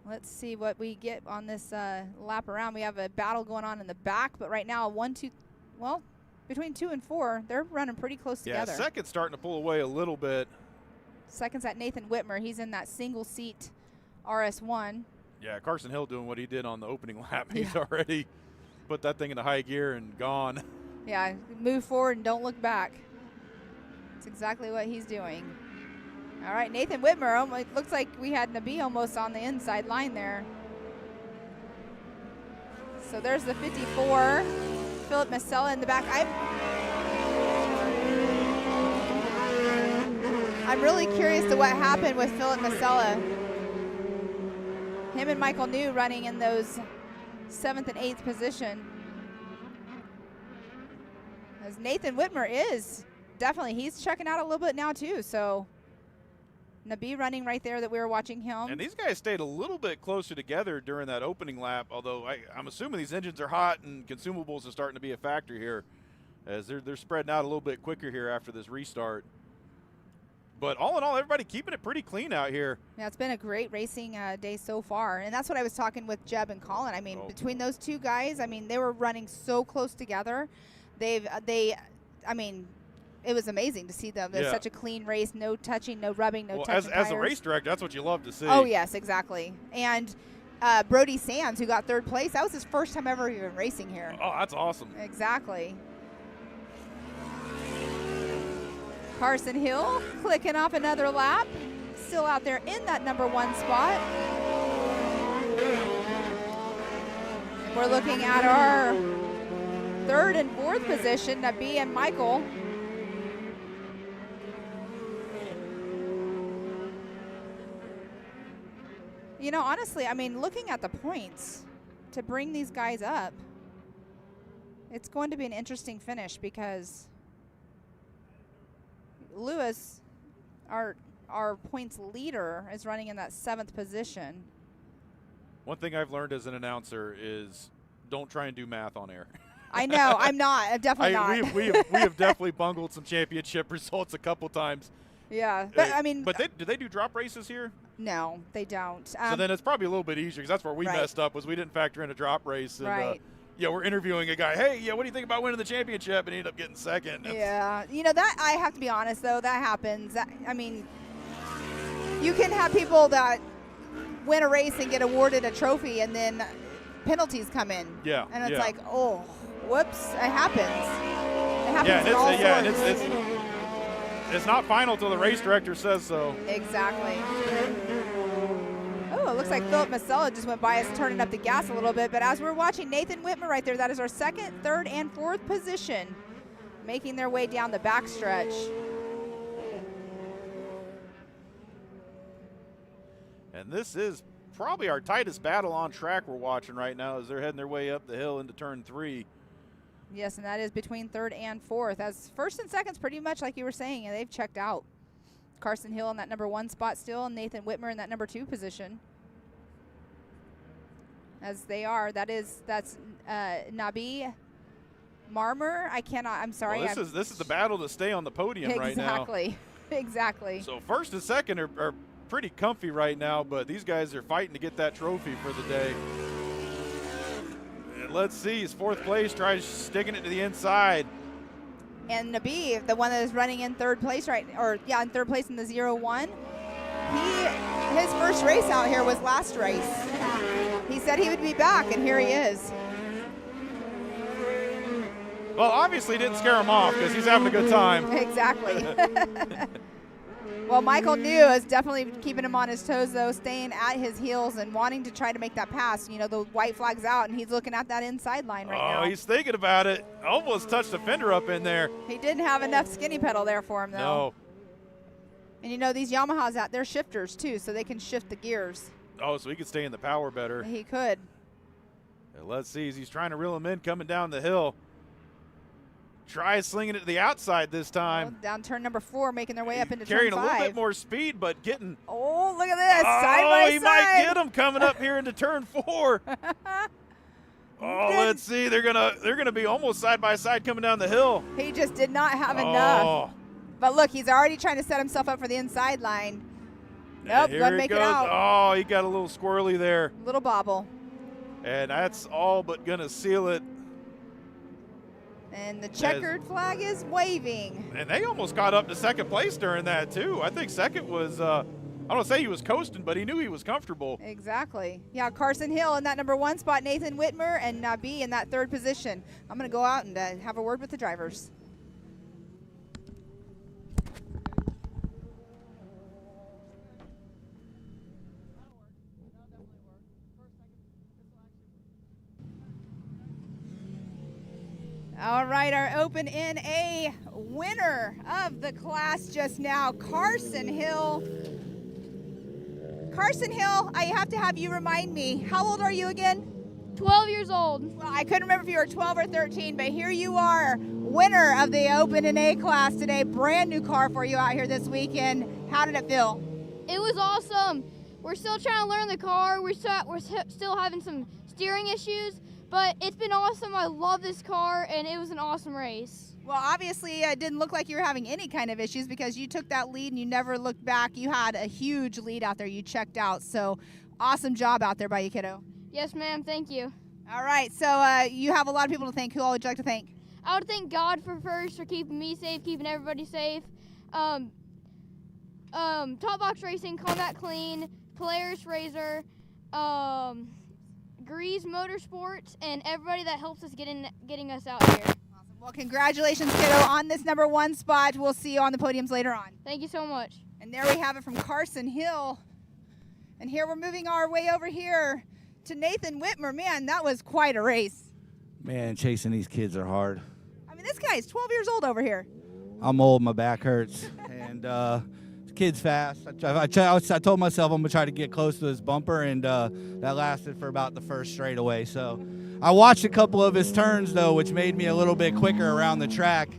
Let's see what we get on this lap around. We have a battle going on in the back, but right now between 2 and 4, they're running pretty close together. Yeah, second's starting to pull away a little bit. Second's at Nathan Whitmer. He's in that single seat RS1. Yeah, Carson Hill doing what he did on the opening lap. He's already put that thing into high gear and gone. Yeah, move forward and don't look back. That's exactly what he's doing. All right, Nathan Whitmer, it looks like we had Nabi almost on the inside line there. So there's the 54, Philip Masella in the back. I'm really curious to what happened with Philip Masella. Him and Michael New running in those 7th and 8th position. As Nathan Whitmer is definitely, he's checking out a little bit now too. So Nabi running right there that we were watching him. And these guys stayed a little bit closer together during that opening lap, although I'm assuming these engines are hot and consumables are starting to be a factor here as they're spreading out a little bit quicker here after this restart. But all in all, everybody keeping it pretty clean out here. Yeah, it's been a great racing day so far. And that's what I was talking with Jeb and Colin. I mean, between those two guys, I mean, they were running so close together. I mean, it was amazing to see them. It was such a clean race, no touching, no rubbing, no touching as a race director, that's what you love to see. Oh, yes, exactly. And Brody Sands, who got 3rd place, that was his first time ever even racing here. Oh, that's awesome. Exactly. Carson Hill clicking off another lap. Still out there in that number 1 spot. And we're looking at our 3rd and 4th position, Nabi and Michael. You know, honestly, I mean, looking at the points to bring these guys up, it's going to be an interesting finish because Lewis, our points leader, is running in that 7th position. One thing I've learned as an announcer is don't try and do math on air. I know, I'm not. I'm definitely not. We have definitely bungled some championship results a couple times. Yeah, but I mean. But do they do drop races here? No, they don't. So then it's probably a little bit easier because that's where we messed up was we didn't factor in a drop race. And, yeah, we're interviewing a guy. Hey, yeah, what do you think about winning the championship? And he ended up getting 2nd. Yeah, you know that I have to be honest though, that happens. I mean, you can have people that win a race and get awarded a trophy, and then penalties come in. Yeah, and it's like, oh, whoops, it happens. It happens. Yeah, and it's not final till the race director says so. Exactly. Oh, it looks like Philip Masella just went by us turning up the gas a little bit. But as we're watching Nathan Whitmer right there, that is our 2nd, 3rd, and 4th position, making their way down the backstretch. And this is probably our tightest battle on track we're watching right now as they're heading their way up the hill into turn 3. Yes, and that is between 3rd and 4th. As 1st and 2nd's pretty much like you were saying, and they've checked out. Carson Hill in that number 1 spot still, and Nathan Whitmer in that number 2 position. As they are, that's Nabi Marmer. I'm sorry. Well, this is the battle to stay on the podium right now. Exactly. So 1st and 2nd are pretty comfy right now, but these guys are fighting to get that trophy for the day. And let's see, his 4th place, tries sticking it to the inside. And Nabi, the one that is running in 3rd place in 3rd place in the 0-1, his first race out here was last race. He said he would be back, and here he is. Well, obviously didn't scare him off because he's having a good time. Exactly. Well, Michael New is definitely keeping him on his toes, though, staying at his heels and wanting to try to make that pass. You know, the white flag's out, and he's looking at that inside line right now. Oh, he's thinking about it. Almost touched the fender up in there. He didn't have enough skinny pedal there for him, though. No. And, you know, these Yamahas out, they're shifters, too, so they can shift the gears. Oh, so he could stay in the power better. He could. And let's see as he's trying to reel him in coming down the hill. Tries slinging it to the outside this time. Well, down turn number 4, making their way up into turn 5. Carrying a little bit more speed, but getting. Oh, look at this. Side by he side. might get him coming up here into turn 4. Let's see. They're gonna be almost side by side coming down the hill. He just did not have enough. But look, he's already trying to set himself up for the inside line. Nope, doesn't make it out. Oh, he got a little squirrely there. Little bobble. And that's all but gonna seal it. And the checkered flag is waving. And they almost got up to 2nd place during that, too. I think 2nd was, I don't say he was coasting, but he knew he was comfortable. Exactly. Yeah, Carson Hill in that number 1 spot, Nathan Whitmer, and Nabi in that 3rd position. I'm going to go out and have a word with the drivers. All right, our Open NA winner of the class just now, Carson Hill. Carson Hill, I have to have you remind me, how old are you again? 12 years old. Well, I couldn't remember if you were 12 or 13, but here you are, winner of the Open NA class today. Brand new car for you out here this weekend. How did it feel? It was awesome. We're still trying to learn the car. We're still having some steering issues, but it's been awesome. I love this car, and it was an awesome race. Well, obviously, it didn't look like you were having any kind of issues because you took that lead and you never looked back. You had a huge lead out there. You checked out. So awesome job out there by you, kiddo. Yes, ma'am. Thank you. All right. So you have a lot of people to thank. Who all would you like to thank? I would thank God for keeping me safe, keeping everybody safe. Top Box Racing, Combat Clean, Polaris Razor, Grease Motorsports, and everybody that helps us getting us out here. Well, congratulations, kiddo, on this #1 spot. We'll see you on the podiums later on. Thank you so much. And there we have it from Carson Hill. And here we're moving our way over here to Nathan Whitmer. Man, that was quite a race. Man, chasing these kids are hard. I mean, this guy's 12 years old over here. I'm old, my back hurts, and the kid's fast. I told myself I'm going to try to get close to his bumper, and that lasted for about the first straightaway. So I watched a couple of his turns, though, which made me a little bit quicker around the track.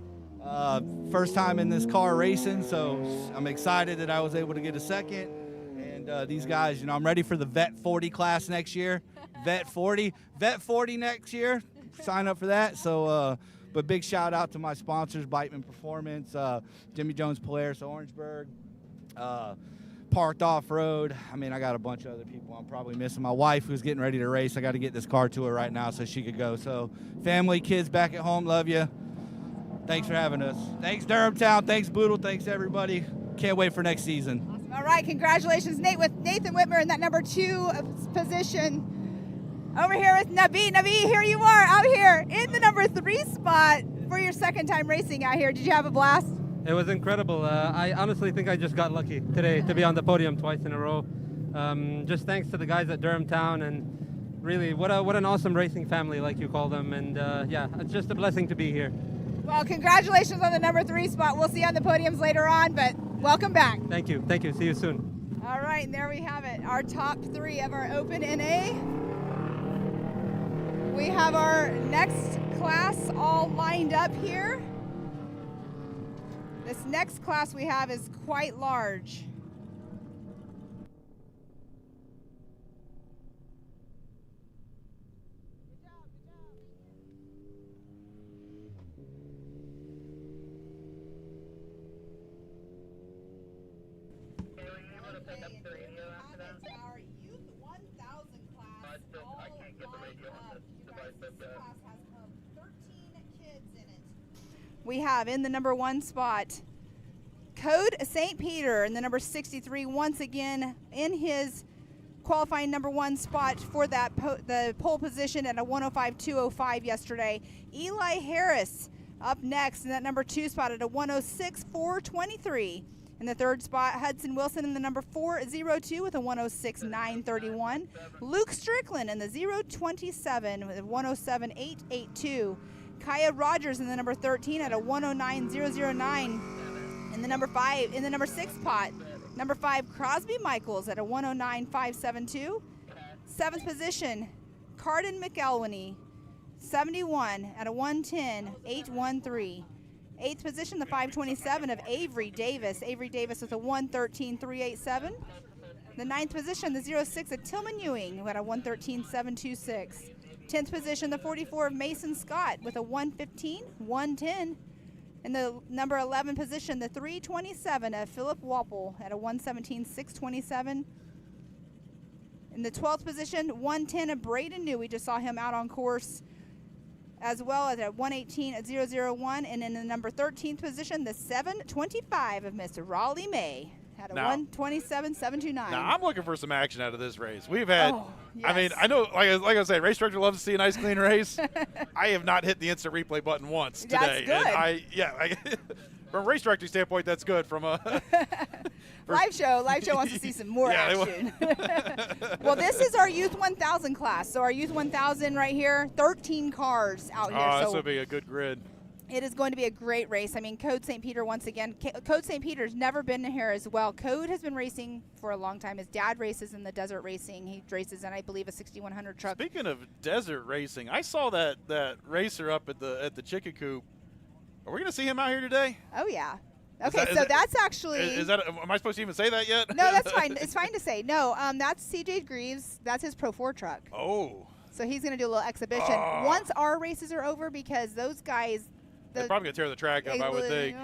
First time in this car racing, so I'm excited that I was able to get a second. And these guys, you know, I'm ready for the Vet 40 class next year. Vet 40 next year. Sign up for that. So, but big shout out to my sponsors, Beitman Performance, Jimmy Jones Polaris Orangeburg, Parked Off-Road. I mean, I got a bunch of other people I'm probably missing. My wife, who's getting ready to race, I got to get this car to her right now so she could go. So family, kids back at home, love you. Thanks for having us. Thanks, Durhamtown. Thanks, Boodle. Thanks, everybody. Can't wait for next season. Awesome. All right, congratulations, Nate, with Nathan Whitmer in that #2 position. Over here with Nabi. Nabi, here you are out here in the #3 spot for your second time racing out here. Did you have a blast? It was incredible. I honestly think I just got lucky today to be on the podium twice in a row. Just thanks to the guys at Durhamtown, and really, what an awesome racing family, like you call them. And yeah, it's just a blessing to be here. Well, congratulations on the #3 spot. We'll see you on the podiums later on, but welcome back. Thank you. Thank you. See you soon. All right, and there we have it, our top 3 of our Open NA. We have our next class all lined up here. This next class we have is quite large. Our Youth 1000 class, all lined up. You guys, this class has 13 kids in it. We have in the #1 spot, Code St. Peter in the #63, once again in his qualifying #1 spot for that the pole position at a 105.205 yesterday. Eli Harris up next in that #2 spot at a 106.423. In the 3rd spot, Hudson Wilson in the #402 with a 106.931. Luke Strickland in the 027 with a 107.882. Kaya Rogers in the #13 at a 109.009. In the #6 spot, #5 Crosby Michaels at a 109.572. 7th position, Cardin McElwany, 71 at a 110.813. 8th position, the 527 of Avery Davis. Avery Davis with a 113.387. The 9th position, the 06 of Tillman Ewing at a 113.726. 10th position, the 44 of Mason Scott with a 115.110. In the #11 position, the 327 of Philip Wapple at a 117.627. In the 12th position, 110 of Braden New. We just saw him out on course, as well as at 118.001. And in the #13th position, the 725 of Mr. Raleigh May at a 127.729. Now, I'm looking for some action out of this race. We've had, yes. I mean, I know, like I say, race director loves to see a nice, clean race. I have not hit the instant replay button once today. That's good. And from a race directing standpoint, that's good. From a Live show wants to see some more action. Well, this is our Youth 1000 class. So our Youth 1000 right here, 13 cars out here. Oh, so this will be a good grid. it is going to be a great race. I mean, Code St. Peter once again. Code St. Peter's never been here as well. Code has been racing for a long time. His dad races in the desert racing. He races in, I believe, a 6100 truck. Speaking of desert racing, I saw that racer up at the chicken coop. Are we going to see him out here today? Oh, yeah. Okay, so that's actually. Am I supposed to even say that yet? No, that's fine. It's fine to say. No, that's CJ Greaves. That's his Pro 4 truck. Oh. So he's going to do a little exhibition once our races are over, because those guys. They're probably going to tear the track up, I would think.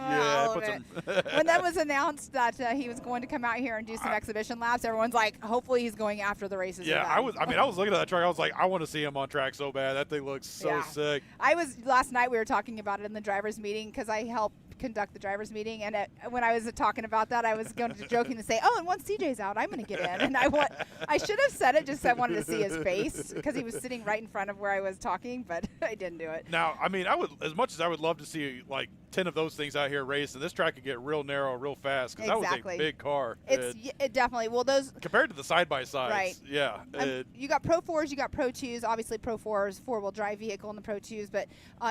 When that was announced that he was going to come out here and do some exhibition laps, everyone's like, hopefully he's going after the races. Yeah, I was looking at that truck. I was like, I want to see him on track so bad. That thing looks so sick. Last night we were talking about it in the drivers' meeting, because I helped conduct the drivers' meeting, and when I was talking about that, I was going to joking to say, and once CJ's out, I'm going to get in. And I should have said it, just so I wanted to see his face, because he was sitting right in front of where I was talking, but I didn't do it. Now, I mean, as much as I would love to see like 10 of those things out here racing, this track could get real narrow real fast, because that was a big car. It definitely. Well, those compared to the side-by-sides, right? Yeah. You got Pro 4s, you got Pro 2s. Obviously, Pro 4s, four-wheel drive vehicle in the Pro 2s, but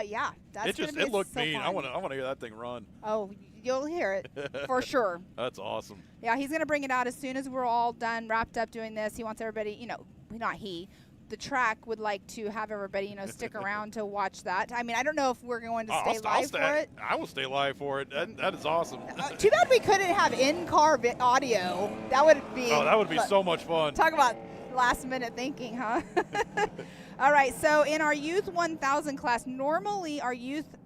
yeah, that's it looked mean. I want to hear that thing run. Oh, you'll hear it for sure. That's awesome. Yeah, he's going to bring it out as soon as we're all done, wrapped up doing this. He wants everybody, not he. The track would like to have everybody, stick around to watch that. I mean, I don't know if we're going to stay live for it. I will stay live for it. That is awesome. Too bad we couldn't have in-car audio. That would be. Oh, that would be so much fun. Talk about last-minute thinking, huh? All right, so in our Youth 1000 class, normally our youth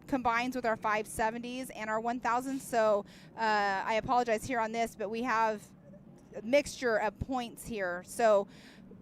combines with our 570s and our 1000s. So I apologize here on this, but we have a mixture of points here. So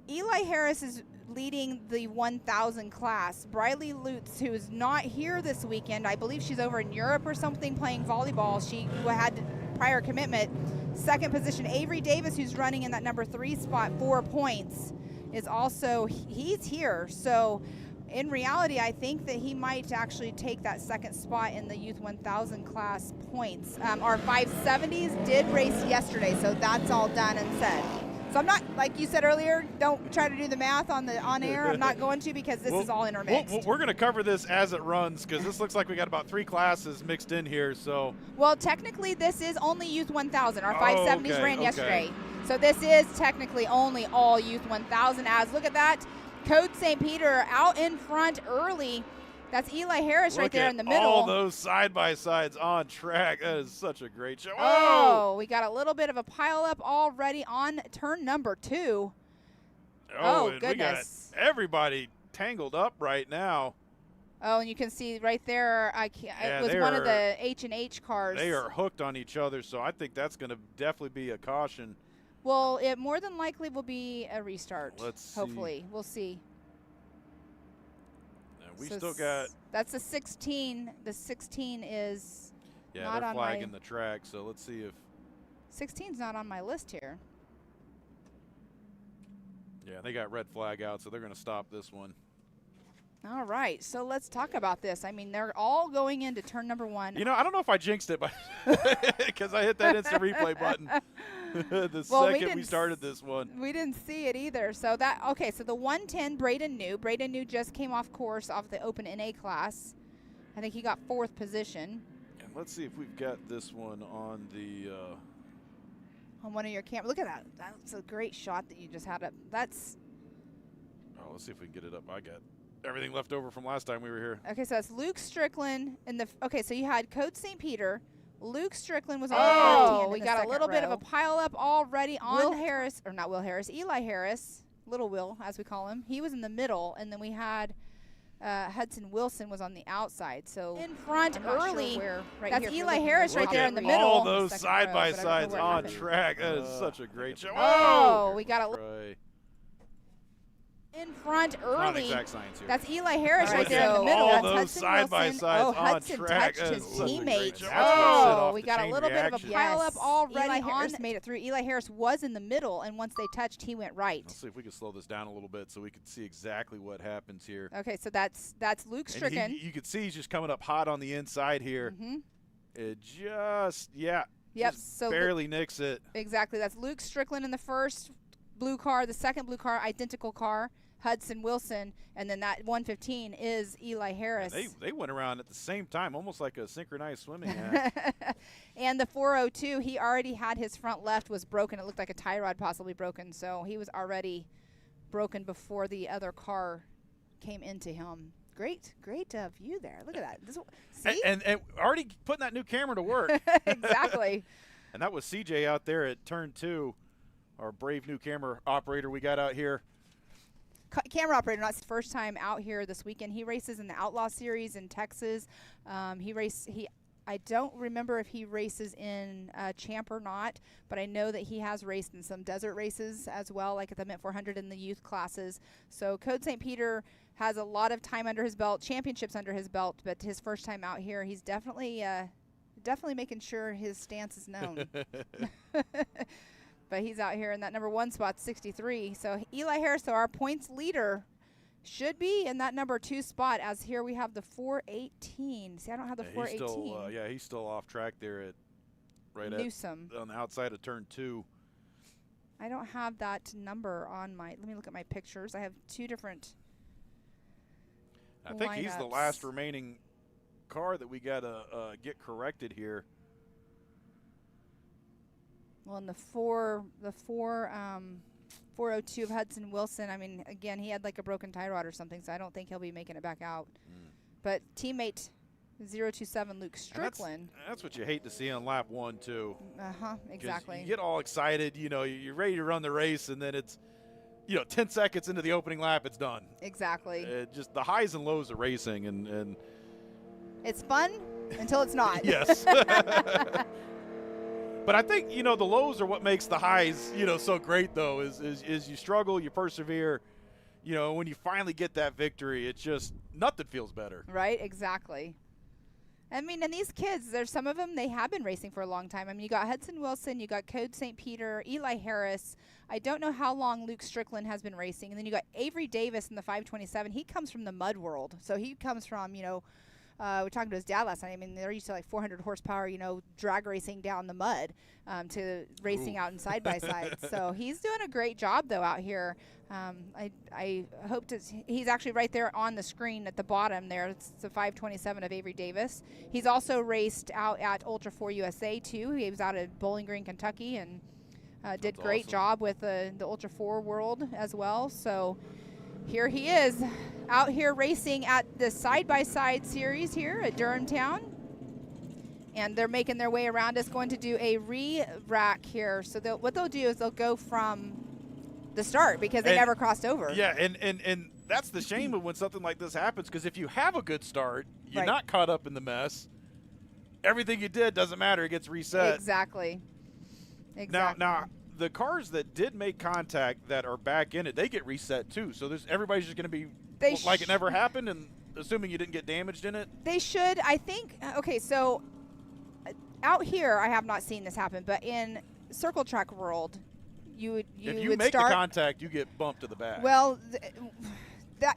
Eli Harris is leading the 1000 class. Briley Lutz, who is not here this weekend, I believe she's over in Europe or something playing volleyball. She had prior commitment. Second position, Avery Davis, who's running in that number 3 spot, 4 points, is also, he's here. So in reality, I think that he might actually take that second spot in the Youth 1000 class points. Our 570s did race yesterday, so that's all done and said. So I'm not, like you said earlier, don't try to do the math on air. I'm not going to, because this is all intermixed. We're going to cover this as it runs, because this looks like we got about 3 classes mixed in here. So. Well, technically, this is only Youth 1000. Our 570s ran yesterday. So this is technically only all Youth 1000. As look at that, Code St. Peter out in front early. That's Eli Harris right there in the middle. All those side-by-sides on track. That is such a great show. Oh, we got a little bit of a pileup already on turn number 2. Oh, goodness. We got everybody tangled up right now. Oh, and you can see right there, it was one of the H&H cars. They are hooked on each other, so I think that's going to definitely be a caution. Well, it more than likely will be a restart. Let's see. Hopefully. We'll see. We still got. That's the 16. The 16 is not they're on flagging the track, so let's see if. 16's not on my list here. Yeah, they got red flag out, so they're going to stop this one. All right, so let's talk about this. I mean, they're all going into turn number 1. I don't know if I jinxed it, because I hit that instant replay button the second we started this one. We didn't see it either. So so the 110, Braden New just came off course off the Open NA class. I think he got 4th position. And let's see if we've got this one on the. On one of your cameras. Look at that. That's a great shot that you just had up. That's. Oh, let's see if we can get it up. I got everything left over from last time we were here. Okay, so that's Luke Strickland in the. Okay, so you had Code St. Peter. Luke Strickland was on the 14. We got a little bit of a pileup already on Eli Harris, Little Will, as we call him. He was in the middle, and then we had Hudson Wilson was on the outside. So in front early, sure that's Eli Harris right there in the middle. All those side-by-sides on track. That is such a great show. Oh, we got a. In front early. That's Eli Harris right there in the middle. All that's those Hudson side-by-sides Wilson. Hudson touched his teammates. We got a little bit of a pileup already. Eli Harris made it through. Eli Harris was in the middle, and once they touched, he went right. Let's see if we can slow this down a little bit so we can see exactly what happens here. Okay, so that's Luke Strickland. You can see he's just coming up hot on the inside here. Mm-hmm. It just, Yep. Just So barely nicks it. exactly. That's Luke Strickland in the first blue car. The second blue car, identical car, Hudson Wilson. And then that 115 is Eli Harris. They went around at the same time, almost like a synchronized swimming act. And the 402, he already had his front left was broken. It looked like a tie rod possibly broken. So he was already broken before the other car came into him. Great view there. Look at that. See? And already putting that new camera to work. Exactly. And that was CJ out there at turn 2, our brave new camera operator we got out here. Camera operator, not his first time out here this weekend. He races in the Outlaw Series in Texas. I don't remember if he races in Champ or not, but I know that he has raced in some desert races as well, like at the Mint 400 in the youth classes. So Code St. Peter has a lot of time under his belt, championships under his belt, but his first time out here, he's definitely making sure his stance is known. But he's out here in that number 1 spot, 63. So Eli Harris, so our points leader, should be in that number 2 spot, as here we have the 418. See, I don't have the 418. He's still off track there at Newsom. On the outside of turn 2. I don't have that number on my, let me look at my pictures. I have 2 different I think he's the lineups. last remaining car that we got to get corrected here. Well, in the 402 of Hudson Wilson, I mean, again, he had like a broken tie rod or something, so I don't think he'll be making it back out. But teammate 027 Luke Strickland. That's what you hate to see on lap 1, too. Exactly. You get all excited, you're ready to run the race, and then it's, 10 seconds into the opening lap, it's done. Exactly. Just the highs and lows of racing, and it's fun until it's not. Yes. But I think, the lows are what makes the highs, so great, though, is you struggle, you persevere. When you finally get that victory, it's just nothing feels better. Right, exactly. I mean, and these kids, there's some of them, they have been racing for a long time. I mean, you got Hudson Wilson, you got Code St. Peter, Eli Harris. I don't know how long Luke Strickland has been racing. And then you got Avery Davis in the 527. He comes from the mud world. So he comes from, we were talking to his dad last night. I mean, they're used to like 400 horsepower, drag racing down the mud to racing out in side-by-side. So he's doing a great job, though, out here. I hope to. He's actually right there on the screen at the bottom there. It's the 527 of Avery Davis. He's also raced out at Ultra 4 USA, too. He was out at Bowling Green, Kentucky, and did a great job with the Ultra 4 world as well. So here he is out here racing at the side-by-side series here at Durhamtown. And they're making their way around us, going to do a re-rack here. So what they'll do is they'll go from the start because they never crossed over. Yeah, and that's the shame of when something like this happens, because if you have a good start, you're not caught up in the mess. Everything you did doesn't matter. It gets reset. Exactly. Now, the cars that did make contact that are back in it, they get reset too. So everybody's just going to be like it never happened, and assuming you didn't get damaged in it? They should, I think. Okay, so out here, I have not seen this happen, but in circle track world, you would if you make the contact, you get bumped to the back. Well,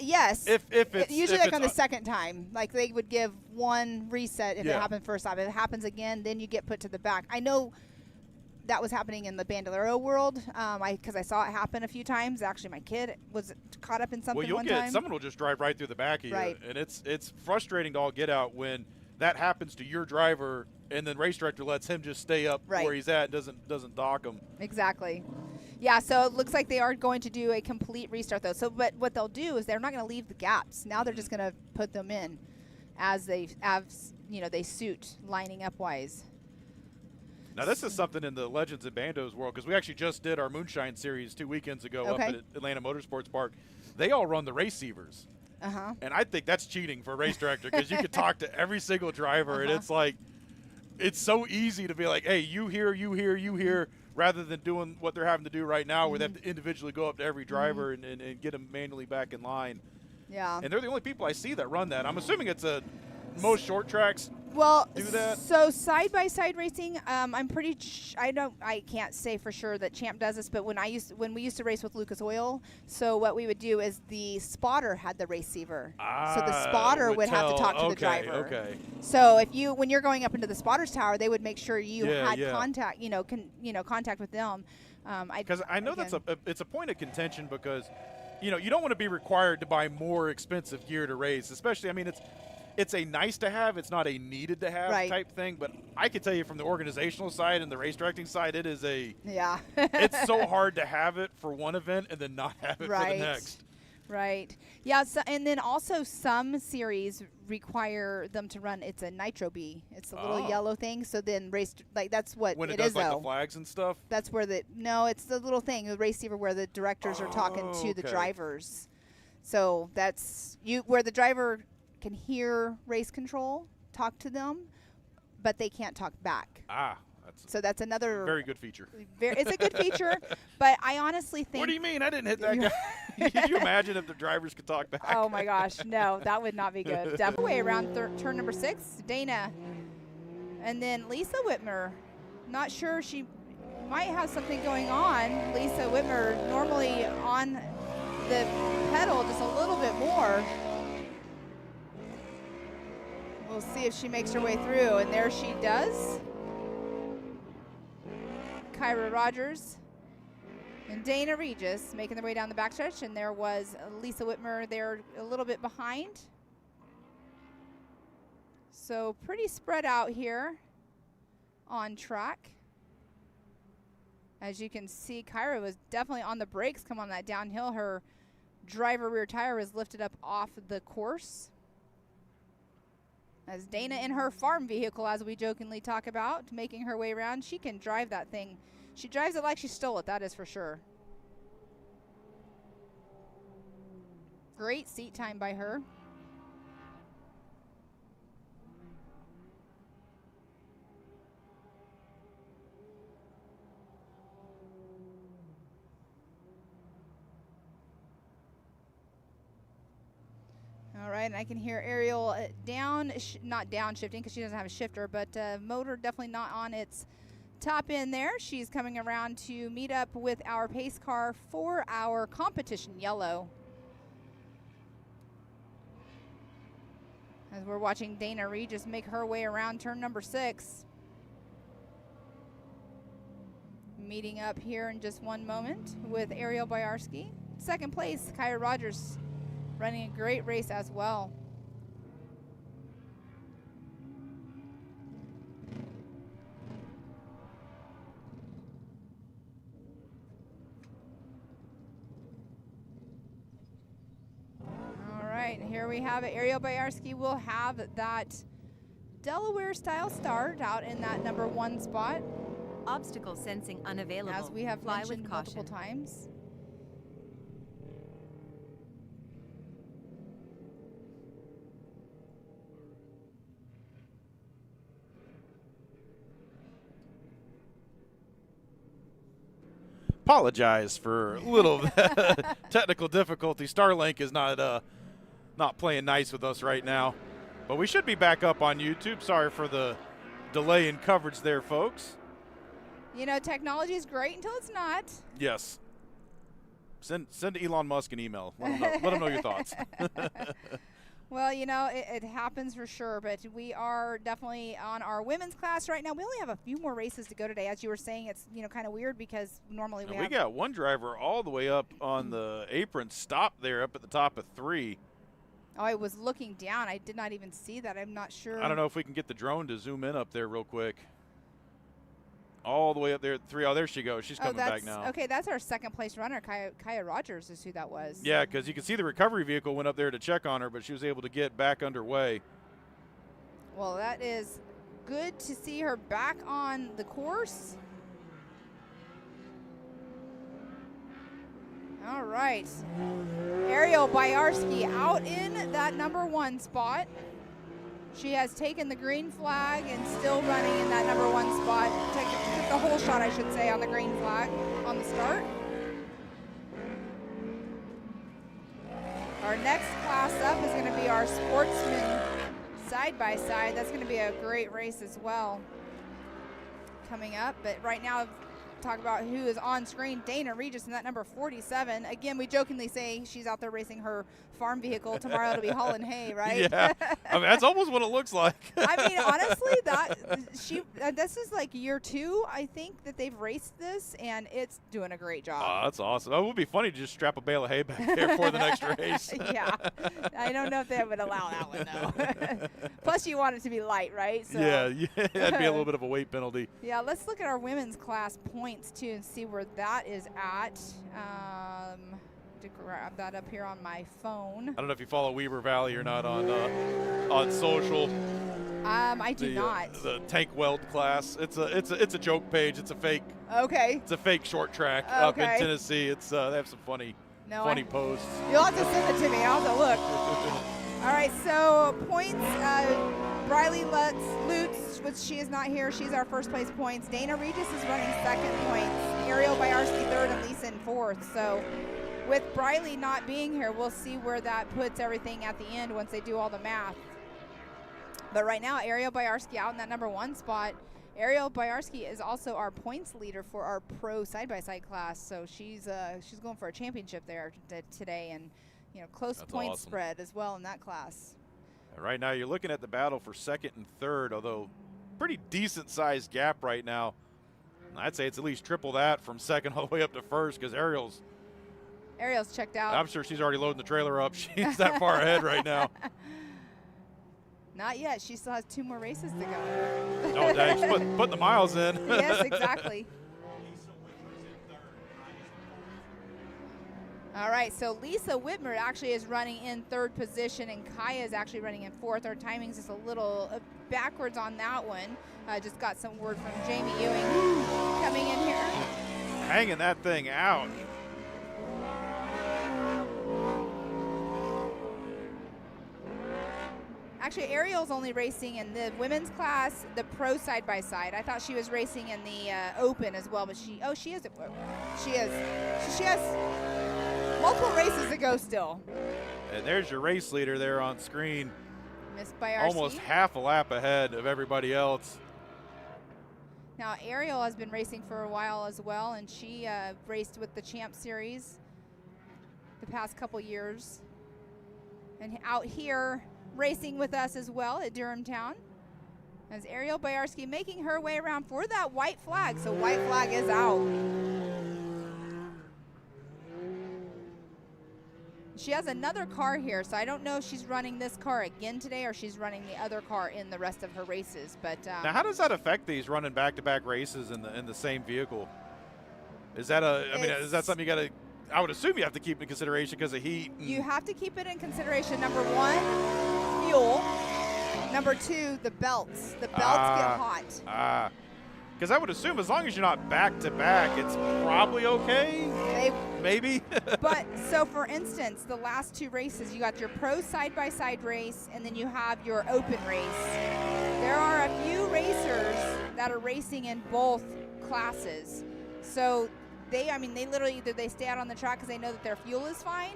yes. If it's usually like on the second time, like they would give one reset if it happened first time. If it happens again, then you get put to the back. I know that was happening in the Bandolero world, because I saw it happen a few times. Actually, my kid was caught up in something one time. Someone will just drive right through the back of you, and it's frustrating to all get out when that happens to your driver, and then race director lets him just stay up where he's at, doesn't dock him. Exactly. Yeah, so it looks like they are going to do a complete restart, though. So, but what they'll do is they're not going to leave the gaps. Now they're just going to put them in as they suit lining up wise. Now, this is something in the Legends and Bandos world, because we actually just did our Moonshine Series 2 weekends ago up at Atlanta Motorsports Park. They all run the receivers. And I think that's cheating for a race director, because you could talk to every single driver, and it's like, it's so easy to be like, hey, you here, rather than doing what they're having to do right now, where they have to individually go up to every driver and get them manually back in line. Yeah. And they're the only people I see that run that. I'm assuming it's most short tracks Well, do that? so side-by-side racing, I'm pretty. I can't say for sure that Champ does this, but when we used to race with Lucas Oil, so what we would do is the spotter had the receiver, so the spotter would have to talk to the driver. Okay. So when you're going up into the spotter's tower, they would make sure you had contact, contact with them. Because I know it's a point of contention because, you don't want to be required to buy more expensive gear to race, especially. I mean, it's a nice to have, it's not a needed to have type thing. But I can tell you from the organizational side and the race directing side, it is it's so hard to have it for one event and then not have it for the next. Right. Yeah. So, and then also some series require them to run. It's a Nitro B. It's a little yellow thing. So then race that's what when it does is like though. The flags and stuff. That's where it's the little thing, the receiver where the directors are talking to the drivers. So that's where the driver can hear race control, talk to them, but they can't talk back. So that's another very good feature. It's a good feature, but I honestly think. What do you mean? I didn't hit that guy. Could you imagine if the drivers could talk back? Oh my gosh, no, that would not be good. Definitely around turn number 6, Dana, and then Lisa Whitmer. Not sure, she might have something going on. Lisa Whitmer normally on the pedal just a little bit more. We'll see if she makes her way through, and there she does. Kyra Rogers and Dana Regis making their way down the backstretch, and there was Lisa Whitmer there a little bit behind. So pretty spread out here on track. As you can see, Kyra was definitely on the brakes come on that downhill. Her driver rear tire was lifted up off the course. As Dana in her farm vehicle, as we jokingly talk about, making her way around, she can drive that thing. She drives it like she stole it, that is for sure. Great seat time by her. All right, and I can hear Ariel not downshifting because she doesn't have a shifter, but motor definitely not on its top end there. She's coming around to meet up with our pace car for our competition yellow. As we're watching Dana Reed just make her way around turn number 6. Meeting up here in just one moment with Ariel Boyarsky. Second place, Kyra Rogers, running a great race as well. All right, here we have it. Ariel Boyarsky will have that Delaware style start out in that number 1 spot. Obstacle sensing unavailable. As we have Fly mentioned with multiple caution. times. Apologize for a little technical difficulty. Starlink is not playing nice with us right now, but we should be back up on YouTube. Sorry for the delay in coverage there, folks. You know, technology is great until it's not. Yes. Send Elon Musk an email. Let him know your thoughts. Well, you know, it happens for sure, but we are definitely on our women's class right now. We only have a few more races to go today. As you were saying, it's, you know, kind of weird because normally we got one driver all the way up on the apron, stopped there up at the top of 3. Oh, I was looking down. I did not even see that. I'm not sure. I don't know if we can get the drone to zoom in up there real quick. All the way up there at 3. Oh, there she goes. She's coming back now. Okay, that's our second place runner. Kaya Rogers is who that was. Yeah, because you can see the recovery vehicle went up there to check on her, but she was able to get back underway. Well, that is good to see her back on the course. All right. Ariel Boyarsky out in that number 1 spot. She has taken the green flag and still running in that number 1 spot. Took the whole shot, I should say, on the green flag on the start. Our next class up is going to be our Sportsman side by side. That's going to be a great race as well coming up. But right now, talk about who is on screen. Dana Regis in that number 47. Again, we jokingly say she's out there racing her farm vehicle. Tomorrow it'll be hauling hay, right? Yeah, I mean, that's almost what it looks like. I mean, honestly, this is like year 2, I think, that they've raced this, and it's doing a great job. Oh, that's awesome. It would be funny to just strap a bale of hay back there for the next race. Yeah, I don't know if they would allow that one though. Plus, you want it to be light, right? So. Yeah, that'd be a little bit of a weight penalty. Yeah, let's look at our women's class points too and see where that is at. To grab that up here on my phone. I don't know if you follow Weber Valley or not on social. I do not. The tank weld class. It's a joke page. It's a fake. Okay. It's a fake short track up in Tennessee. It's they have some funny posts. You'll have to send it to me. I'll have to look. All right, so points. Briley Lutz, which she is not here. She's our first place points. Dana Regis is running second points. Ariel Byarski third and Lisa in fourth. So with Briley not being here, we'll see where that puts everything at the end once they do all the math. But right now, Ariel Byarski out in that number 1 spot. Ariel Byarski is also our points leader for our pro side-by-side class. So she's going for a championship there today, and close point spread as well in that class. And right now, you're looking at the battle for second and third, although pretty decent-sized gap right now. I'd say it's at least triple that from second all the way up to first, because Ariel's checked out. I'm sure she's already loading the trailer up. She's that far ahead right now. Not yet. She still has 2 more races to go. Oh, dang. She's putting the miles in. Yes, exactly. All right, so Lisa Whitmer actually is running in third position, and Kaya is actually running in fourth. Our timing's just a little backwards on that one. Just got some word from Jamie Ewing coming in here. Hanging that thing out. Actually, Ariel's only racing in the women's class, the pro side-by-side. I thought she was racing in the open as well, but she is multiple races to go still. And there's your race leader there on screen. Miss Byarski. Almost half a lap ahead of everybody else. Now, Ariel has been racing for a while as well, and she raced with the Champ Series the past couple years. And out here racing with us as well at Durhamtown, as Ariel Byarski making her way around for that white flag. So white flag is out. She has another car here, so I don't know if she's running this car again today or she's running the other car in the rest of her races. But now, how does that affect these running back-to-back races in the same vehicle? Is that is that something you got to? I would assume you have to keep in consideration because of heat. You have to keep it in consideration. Number 1, fuel. Number 2, the belts. The belts get hot. Because I would assume as long as you're not back-to-back, it's probably okay. Maybe. But so, for instance, the last 2 races, you got your pro side-by-side race, and then you have your open race. There are a few racers that are racing in both classes. So they literally either they stay out on the track because they know that their fuel is fine,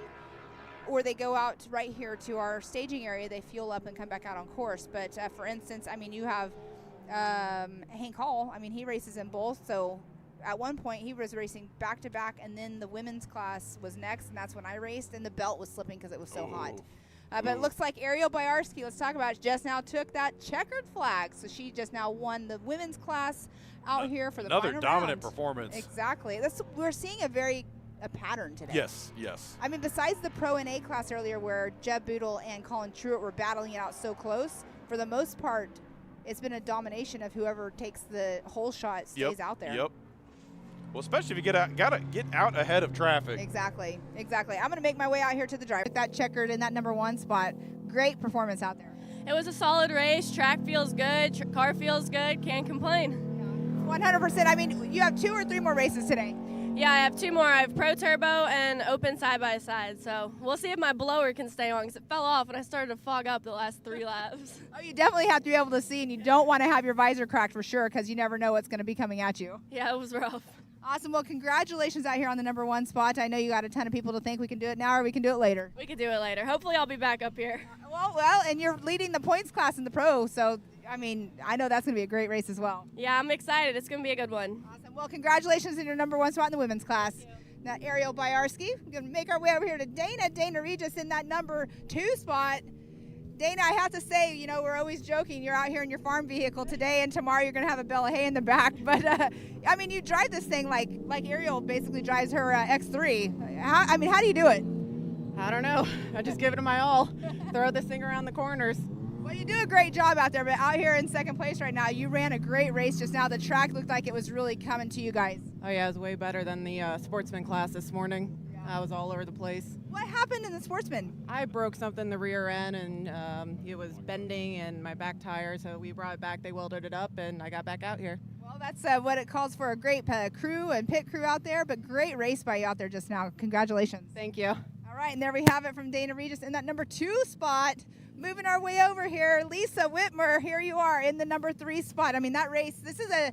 or they go out right here to our staging area, they fuel up and come back out on course. But for instance, you have Hank Hall, he races in both. So at one point he was racing back to back, and then the women's class was next, and that's when I raced, and the belt was slipping because it was so hot. But it looks like Ariel Byarski, let's talk about it, just now took that checkered flag. So she just now won the women's class out here for the final round. Another dominant performance. Exactly. We're seeing a pattern today. Yes. Besides the Pro NA class earlier where Jeb Boodle and Colin Truitt were battling it out so close, for the most part, it's been a domination of whoever takes the whole shot stays out there. Yep. Well, especially if you gotta get out ahead of traffic. Exactly. I'm going to make my way out here to the drive. That checkered in that number 1 spot. Great performance out there. It was a solid race. Track feels good. Car feels good. Can't complain. 100%. You have 2 or 3 more races today. Yeah, I have 2 more. I have Pro Turbo and Open Side-by-Side. So we'll see if my blower can stay on because it fell off and I started to fog up the last 3 laps. Oh, you definitely have to be able to see, and you don't want to have your visor cracked for sure because you never know what's going to be coming at you. Yeah, it was rough. Awesome. Well, congratulations out here on the number 1 spot. I know you got a ton of people to think we can do it now or we can do it later. We could do it later. Hopefully I'll be back up here. Well, and you're leading the points class in the pro, so, I mean, I know that's going to be a great race as well. Yeah, I'm excited. It's going to be a good one. Awesome. Well, congratulations on your number 1 spot in the women's class. Now, Ariel Byarski, we're going to make our way over here to Dana Regis in that number 2 spot. Dana, I have to say, you know, we're always joking. You're out here in your farm vehicle today, and tomorrow you're going to have a bale of hay in the back. But, I mean, you drive this thing like Ariel basically drives her X3. How do you do it? I don't know. I just give it my all. Throw this thing around the corners. Well, you do a great job out there, but out here in second place right now, you ran a great race just now. The track looked like it was really coming to you guys. Oh, yeah, it was way better than the sportsman class this morning. I was all over the place. What happened in the sportsman? I broke something in the rear end, and it was bending in my back tire, so we brought it back. They welded it up, and I got back out here. Well, that's what it calls for, a great crew and pit crew out there, but great race by you out there just now. Congratulations. Thank you. All right, and there we have it from Dana Regis in that number 2 spot. Moving our way over here, Lisa Whitmer, here you are in the number 3 spot. I mean, that race, this is a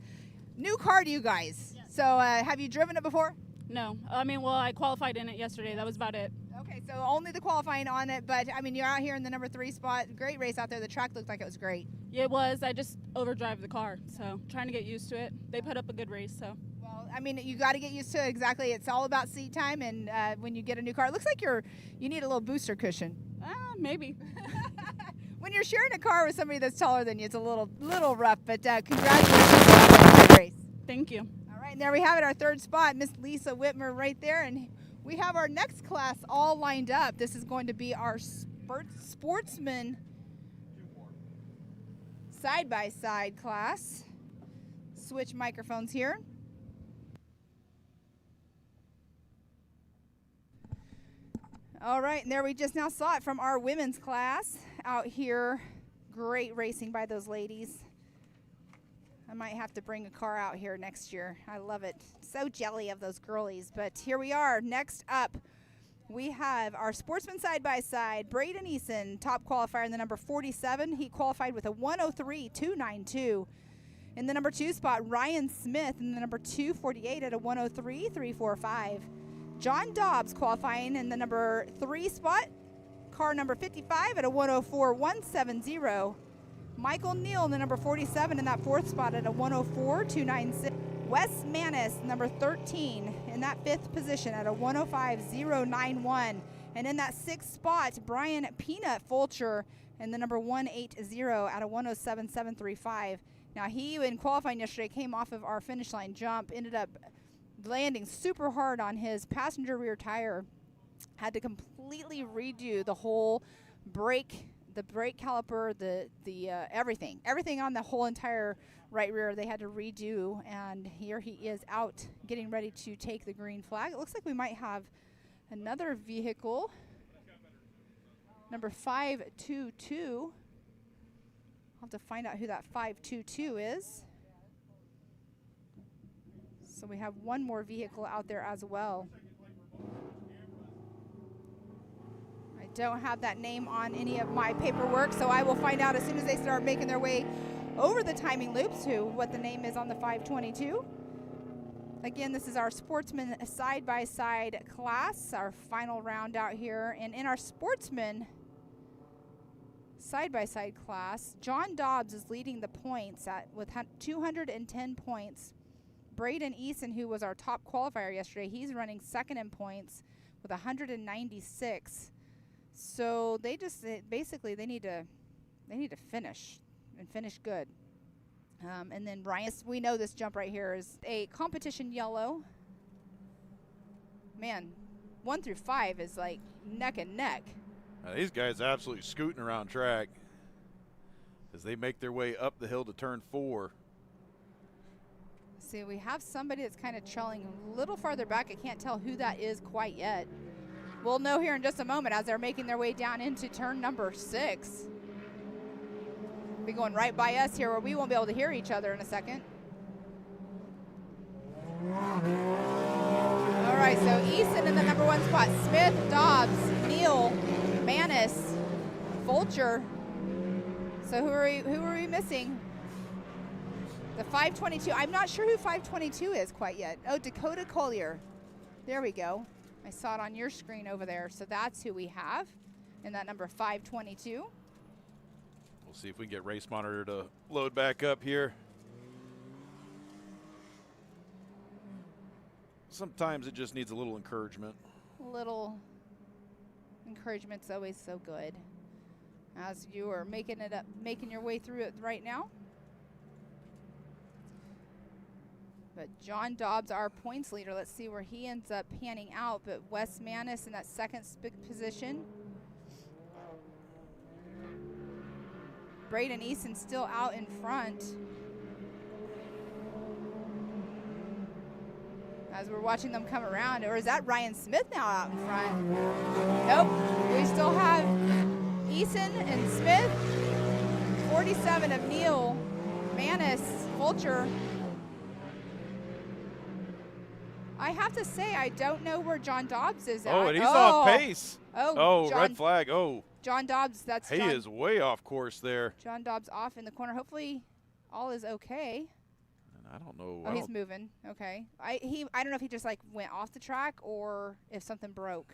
new car to you guys. Yes. So have you driven it before? No. I mean, well, I qualified in it yesterday. That was about it. Okay, so only the qualifying on it, but, I mean, you're out here in the number 3 spot. Great race out there. The track looked like it was great. Yeah, it was. I just overdrive the car, so trying to get used to it. They put up a good race, so. Well, I mean, you got to get used to it. Exactly. It's all about seat time, and when you get a new car, it looks like you need a little booster cushion. Maybe. When you're sharing a car with somebody that's taller than you, it's a little rough, but congratulations on that race. Thank you. All right, and there we have it, our 3rd spot, Miss Lisa Whitmer right there, and we have our next class all lined up. This is going to be our sportsman side-by-side class. Switch microphones here. All right, and there we just now saw it from our women's class out here. Great racing by those ladies. I might have to bring a car out here next year. I love it. So jelly of those girlies. But here we are. Next up, we have our sportsman side-by-side, Braden Eason, top qualifier in the number 47. He qualified with a 103.292. In the number 2 spot, Ryan Smith in the number 248 at a 103.345. John Dobbs qualifying in the number 3 spot, car number 55 at a 104.170. Michael Neal in the number 47 in that 4th spot at a 104.296. Wes Manis, number 13, in that 5th position at a 105.091. And in that 6th spot, Brian Peanut Fulcher in the number 180 at a 107.735. Now, he, in qualifying yesterday, came off of our finish line jump, ended up landing super hard on his passenger rear tire, had to completely redo the whole brake, the brake caliper, the everything on the whole entire right rear. They had to redo, and here he is out getting ready to take the green flag. It looks like we might have another vehicle, number 522. I'll have to find out who that 522 is. So we have one more vehicle out there as well. I don't have that name on any of my paperwork, so I will find out as soon as they start making their way over the timing loops what the name is on the 522. Again, this is our sportsman side-by-side class, our final round out here. And in our sportsman side-by-side class, John Dobbs is leading the points with 210 points. Braden Eason, who was our top qualifier yesterday, he's running 2nd in points with 196. So they just basically they need to finish and finish good. And then Ryan, we know this jump right here is a competition yellow. Man, 1 through 5 is like neck and neck. These guys absolutely scooting around track as they make their way up the hill to turn 4. See, we have somebody that's kind of trailing a little farther back. I can't tell who that is quite yet. We'll know here in just a moment as they're making their way down into turn number 6. Be going right by us here where we won't be able to hear each other in a second. All right, so Eason in the number 1 spot. Smith, Dobbs, Neal, Manis, Fulcher. So who are we missing? The 522. I'm not sure who 522 is quite yet. Oh, Dakota Collier. There we go. I saw it on your screen over there. So that's who we have in that number 522. We'll see if we can get Race Monitor to load back up here. Sometimes it just needs a little encouragement. Little encouragement's always so good. As you are making your way through it right now. But John Dobbs, our points leader, let's see where he ends up panning out. But Wes Manis in that second position. Braden Easton still out in front. As we're watching them come around. Or is that Ryan Smith now out in front? Nope. We still have Eason and Smith. 47 of Neal, Manis, Vulture. I have to say, I don't know where John Dobbs is at. Oh, and he's off pace. Oh, red flag. Oh. John Dobbs, that's He is way off course there. John Dobbs off in the corner. Hopefully all is okay. And I don't know. Oh, he's moving. Okay. I don't know if he just like went off the track or if something broke.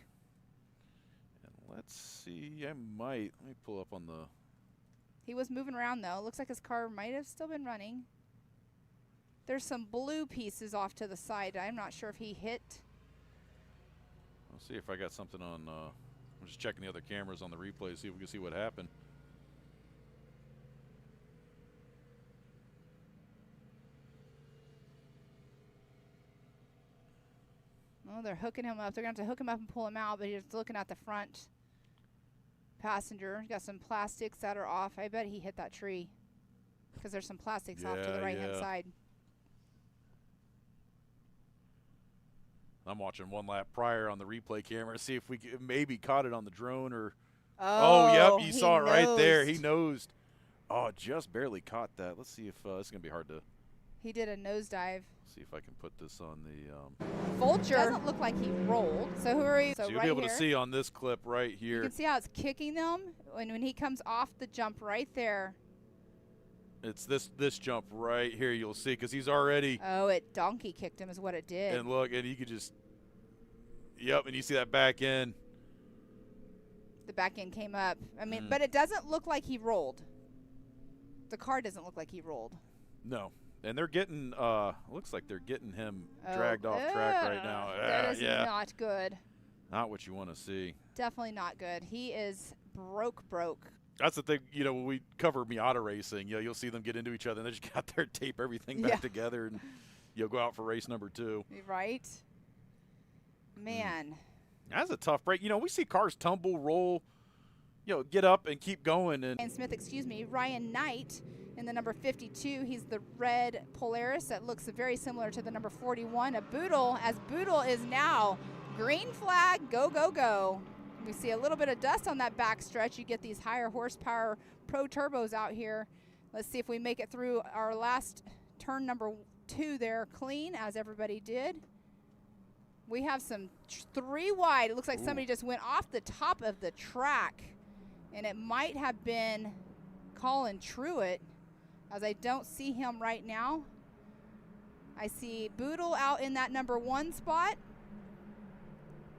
And let's see. I might. Let me pull up on the. He was moving around though. Looks like his car might have still been running. There's some blue pieces off to the side. I'm not sure if he hit. I'll see if I got something on. I'm just checking the other cameras on the replay, see if we can see what happened. Oh, they're hooking him up. They're going to have to hook him up and pull him out, but he's looking at the front passenger. He's got some plastics that are off. I bet he hit that tree because there's some plastics off to the right-hand side. I'm watching one lap prior on the replay camera, see if we maybe caught it on the drone or. Oh, yep, you saw it right there. He nosed. Oh, just barely caught that. Let's see if this is going to be hard to. He did a nosedive. See if I can put this on the. Vulture doesn't look like he rolled. So who are you? So you'll be able to see on this clip right here. You can see how it's kicking them. When he comes off the jump right there. It's this jump right here you'll see because he's already. Oh, it donkey kicked him is what it did. And look, and you could just. Yep, and you see that back end. The back end came up. I mean, but it doesn't look like he rolled. The car doesn't look like he rolled. No. And they're getting, looks like they're getting him dragged off track right now. That is not good. Not what you want to see. Definitely not good. He is broke. That's the thing, when we cover Miata racing, you'll see them get into each other and they just got there, tape everything back together, and you'll go out for race number 2. Right? Man. That's a tough break. We see cars tumble, roll, get up and keep going. And Ryan Smith, Ryan Knight in the number 52. He's the red Polaris that looks very similar to the number 41 of Boodle, as Boodle is now green flag, go. We see a little bit of dust on that back stretch. You get these higher horsepower Pro Turbos out here. Let's see if we make it through our last turn number 2 there clean, as everybody did. We have some 3 wide. It looks like somebody just went off the top of the track, and it might have been Colin Truitt, as I don't see him right now. I see Boodle out in that number 1 spot.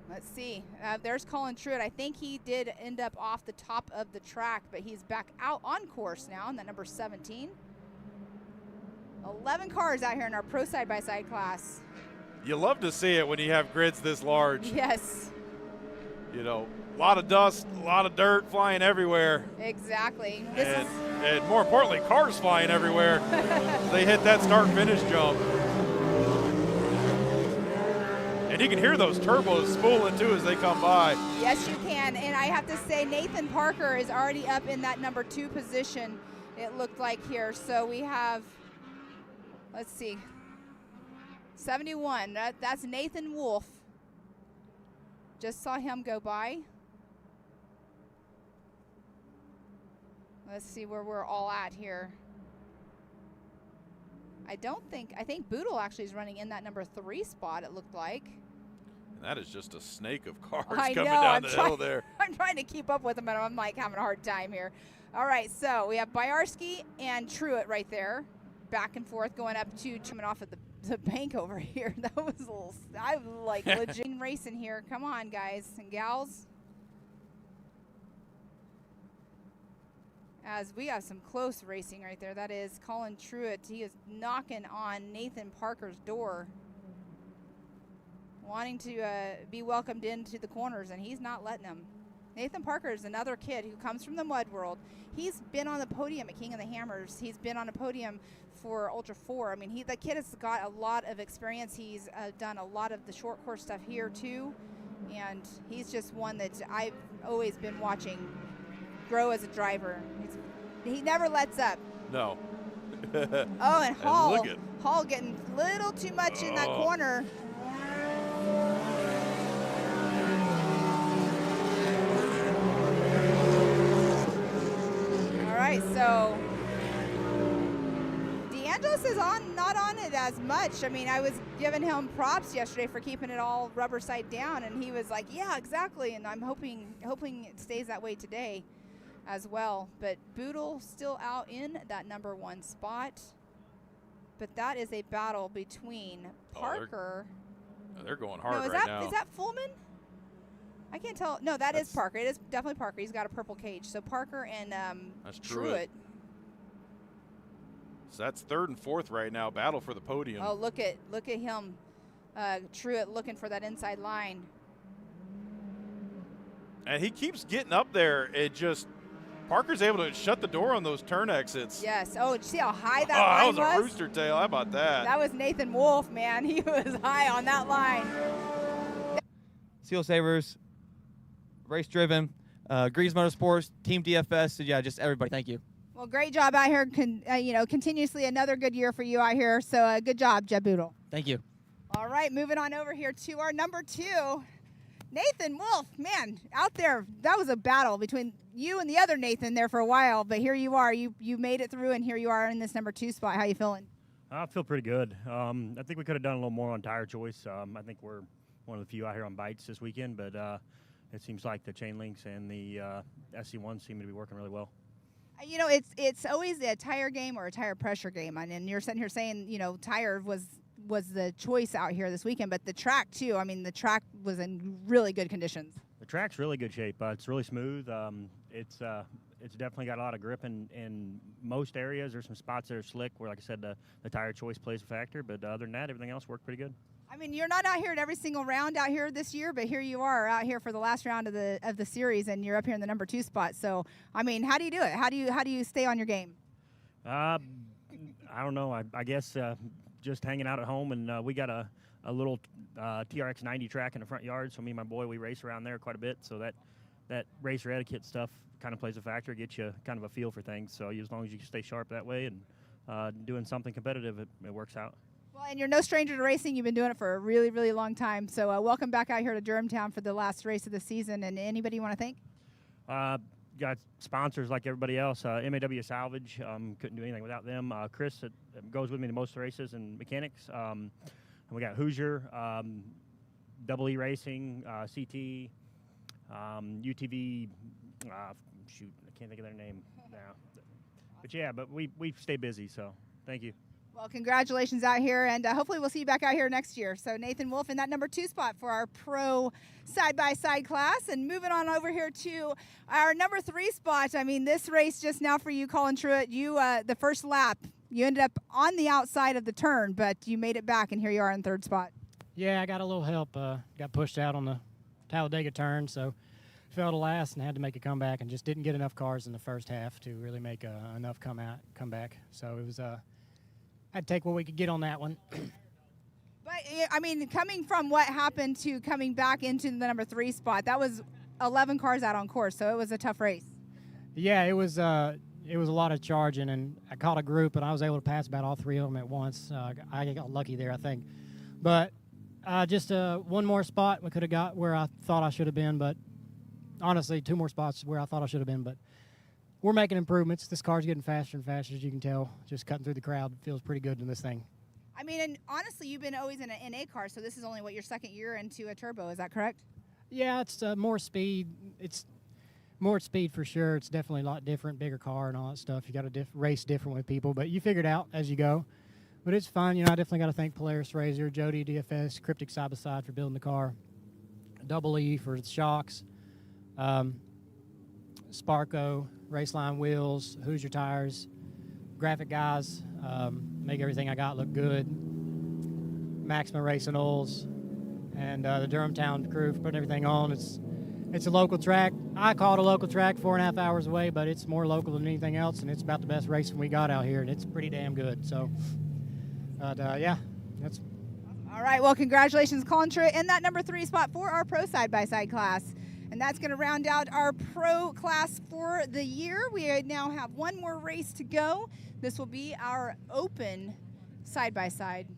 Let's see. There's Colin Truitt. I think he did end up off the top of the track, but he's back out on course now in that number 17. 11 cars out here in our pro side-by-side class. You love to see it when you have grids this large. Yes. A lot of dust, a lot of dirt flying everywhere. Exactly. And more importantly, cars flying everywhere. They hit that start-finish jump. And you can hear those turbos spooling too as they come by. Yes, you can. And I have to say, Nathan Parker is already up in that number 2 position, it looked like here. So we have, let's see, 71. That's Nathan Wolf. Just saw him go by. Let's see where we're all at here. I think Boodle actually is running in that number 3 spot, it looked like. And that is just a snake of cars coming down the hill there. I'm trying to keep up with them, and I'm like having a hard time here. All right, so we have Byarski and Truitt right there. back and forth going up to coming off of the bank over here. That was a little, I like legit racing here. Come on, guys and gals. As we have some close racing right there. That is Colin Truitt. He is knocking on Nathan Parker's door, wanting to be welcomed into the corners, and he's not letting him. Nathan Parker is another kid who comes from the mud world. He's been on the podium at King of the Hammers. He's been on a podium for Ultra 4. I mean, the kid has got a lot of experience. He's done a lot of the short course stuff here too, and he's just one that I've always been watching grow as a driver. He never lets up. No. Oh, and Hall. Hall getting a little too much in that corner. All right, so DeAngelis is not on it as much. I mean, I was giving him props yesterday for keeping it all rubber side down, and he was like, yeah, exactly, and I'm hoping it stays that way today as well. But Boodle still out in that number 1 spot. But that is a battle between Parker. They're going hard now. Is that Fullman? I can't tell. No, that's Parker. It is definitely Parker. He's got a purple cage. So Parker and that's Truitt. So that's 3rd and 4th right now. Battle for the podium. Oh, look at him. Truitt looking for that inside line. And he keeps getting up there. It just Parker's able to shut the door on those turn exits. Yes. Oh, did you see how high that line was? That was a rooster tail. How about that? That was Nathan Wolf, man. He was high on that line. Seal Savers, Race Driven, Grease Motorsports, Team DFS. So yeah, just everybody. Thank you. Well, great job out here. Continuously another good year for you out here. So good job, Jeb Boodle. Thank you. All right, moving on over here to our number 2. Nathan Wolf, man, out there, that was a battle between you and the other Nathan there for a while, but here you are. You made it through, and here you are in this number 2 spot. How you feeling? I feel pretty good. I think we could have done a little more on tire choice. I think we're one of the few out here on bites this weekend, but it seems like the chain links and the SC1 seem to be working really well. You know, it's always a tire game or a tire pressure game, and you're sitting here saying, you know, tire was the choice out here this weekend, but the track too. I mean, the track was in really good conditions. The track's really good shape. It's really smooth. It's definitely got a lot of grip in most areas. There's some spots that are slick where, like I said, the tire choice plays a factor, but other than that, everything else worked pretty good. I mean, you're not out here at every single round out here this year, but here you are out here for the last round of the series, and you're up here in the number 2 spot. So, I mean, how do you do it? How do you stay on your game? I don't know. I guess just hanging out at home, and we got a little TRX 90 track in the front yard. So me and my boy, we race around there quite a bit. So that racer etiquette stuff kind of plays a factor, gets you kind of a feel for things. So as long as you stay sharp that way and doing something competitive, it works out. Well, and you're no stranger to racing. You've been doing it for a really, really long time. So welcome back out here to Durhamtown for the last race of the season. And anybody you want to thank? Got sponsors like everybody else. MAW Salvage, couldn't do anything without them. Chris goes with me to most of the races and mechanics. And we got Hoosier, Double E Racing, CT, UTV. Shoot, I can't think of their name now. But yeah, but we stay busy, so thank you. Well, congratulations out here, and hopefully we'll see you back out here next year. So Nathan Wolf in that number 2 spot for our pro side-by-side class. And moving on over here to our number 3 spot. I mean, this race just now for you, Colin Truitt, you the first lap, you ended up on the outside of the turn, but you made it back, and here you are in 3rd spot. Yeah, I got a little help. Got pushed out on the Talladega turn, so fell to last and had to make a comeback and just didn't get enough cars in the first half to really make enough comeback. So it was I'd take what we could get on that one. But, I mean, coming from what happened to coming back into the number 3 spot, that was 11 cars out on course, so it was a tough race. Yeah, it was a lot of charging, and I caught a group, and I was able to pass about all 3 of them at once. I got lucky there, I think. But just one more spot we could have got where I thought I should have been, but honestly, 2 more spots where I thought I should have been, but we're making improvements. This car's getting faster and faster, as you can tell. Just cutting through the crowd feels pretty good in this thing. I mean, and honestly, you've been always in an NA car, so this is only, your 2nd year into a turbo. Is that correct? Yeah, it's more speed. It's More speed for sure. It's definitely a lot different, bigger car and all that stuff. You got to race different with people, but you figure it out as you go. But it's fun. You know, I definitely got to thank Polaris Razor, Jody, DFS, Cryptic Side by Side for building the car, Double E for the shocks, Sparco, Raceline wheels, Hoosier tires, graphic guys, make everything I got look good, Maxima Racing Oils, and the Durhamtown crew for putting everything on. It's a local track. I call it a local track, 4.5 hours away, but it's more local than anything else, and it's about the best racing we got out here, and it's pretty damn good. So, yeah, that's. All right, well, congratulations, Colin Truitt, in that number 3 spot for our pro side-by-side class. And that's going to round out our pro class for the year. We now have one more race to go. This will be our open side-by-side.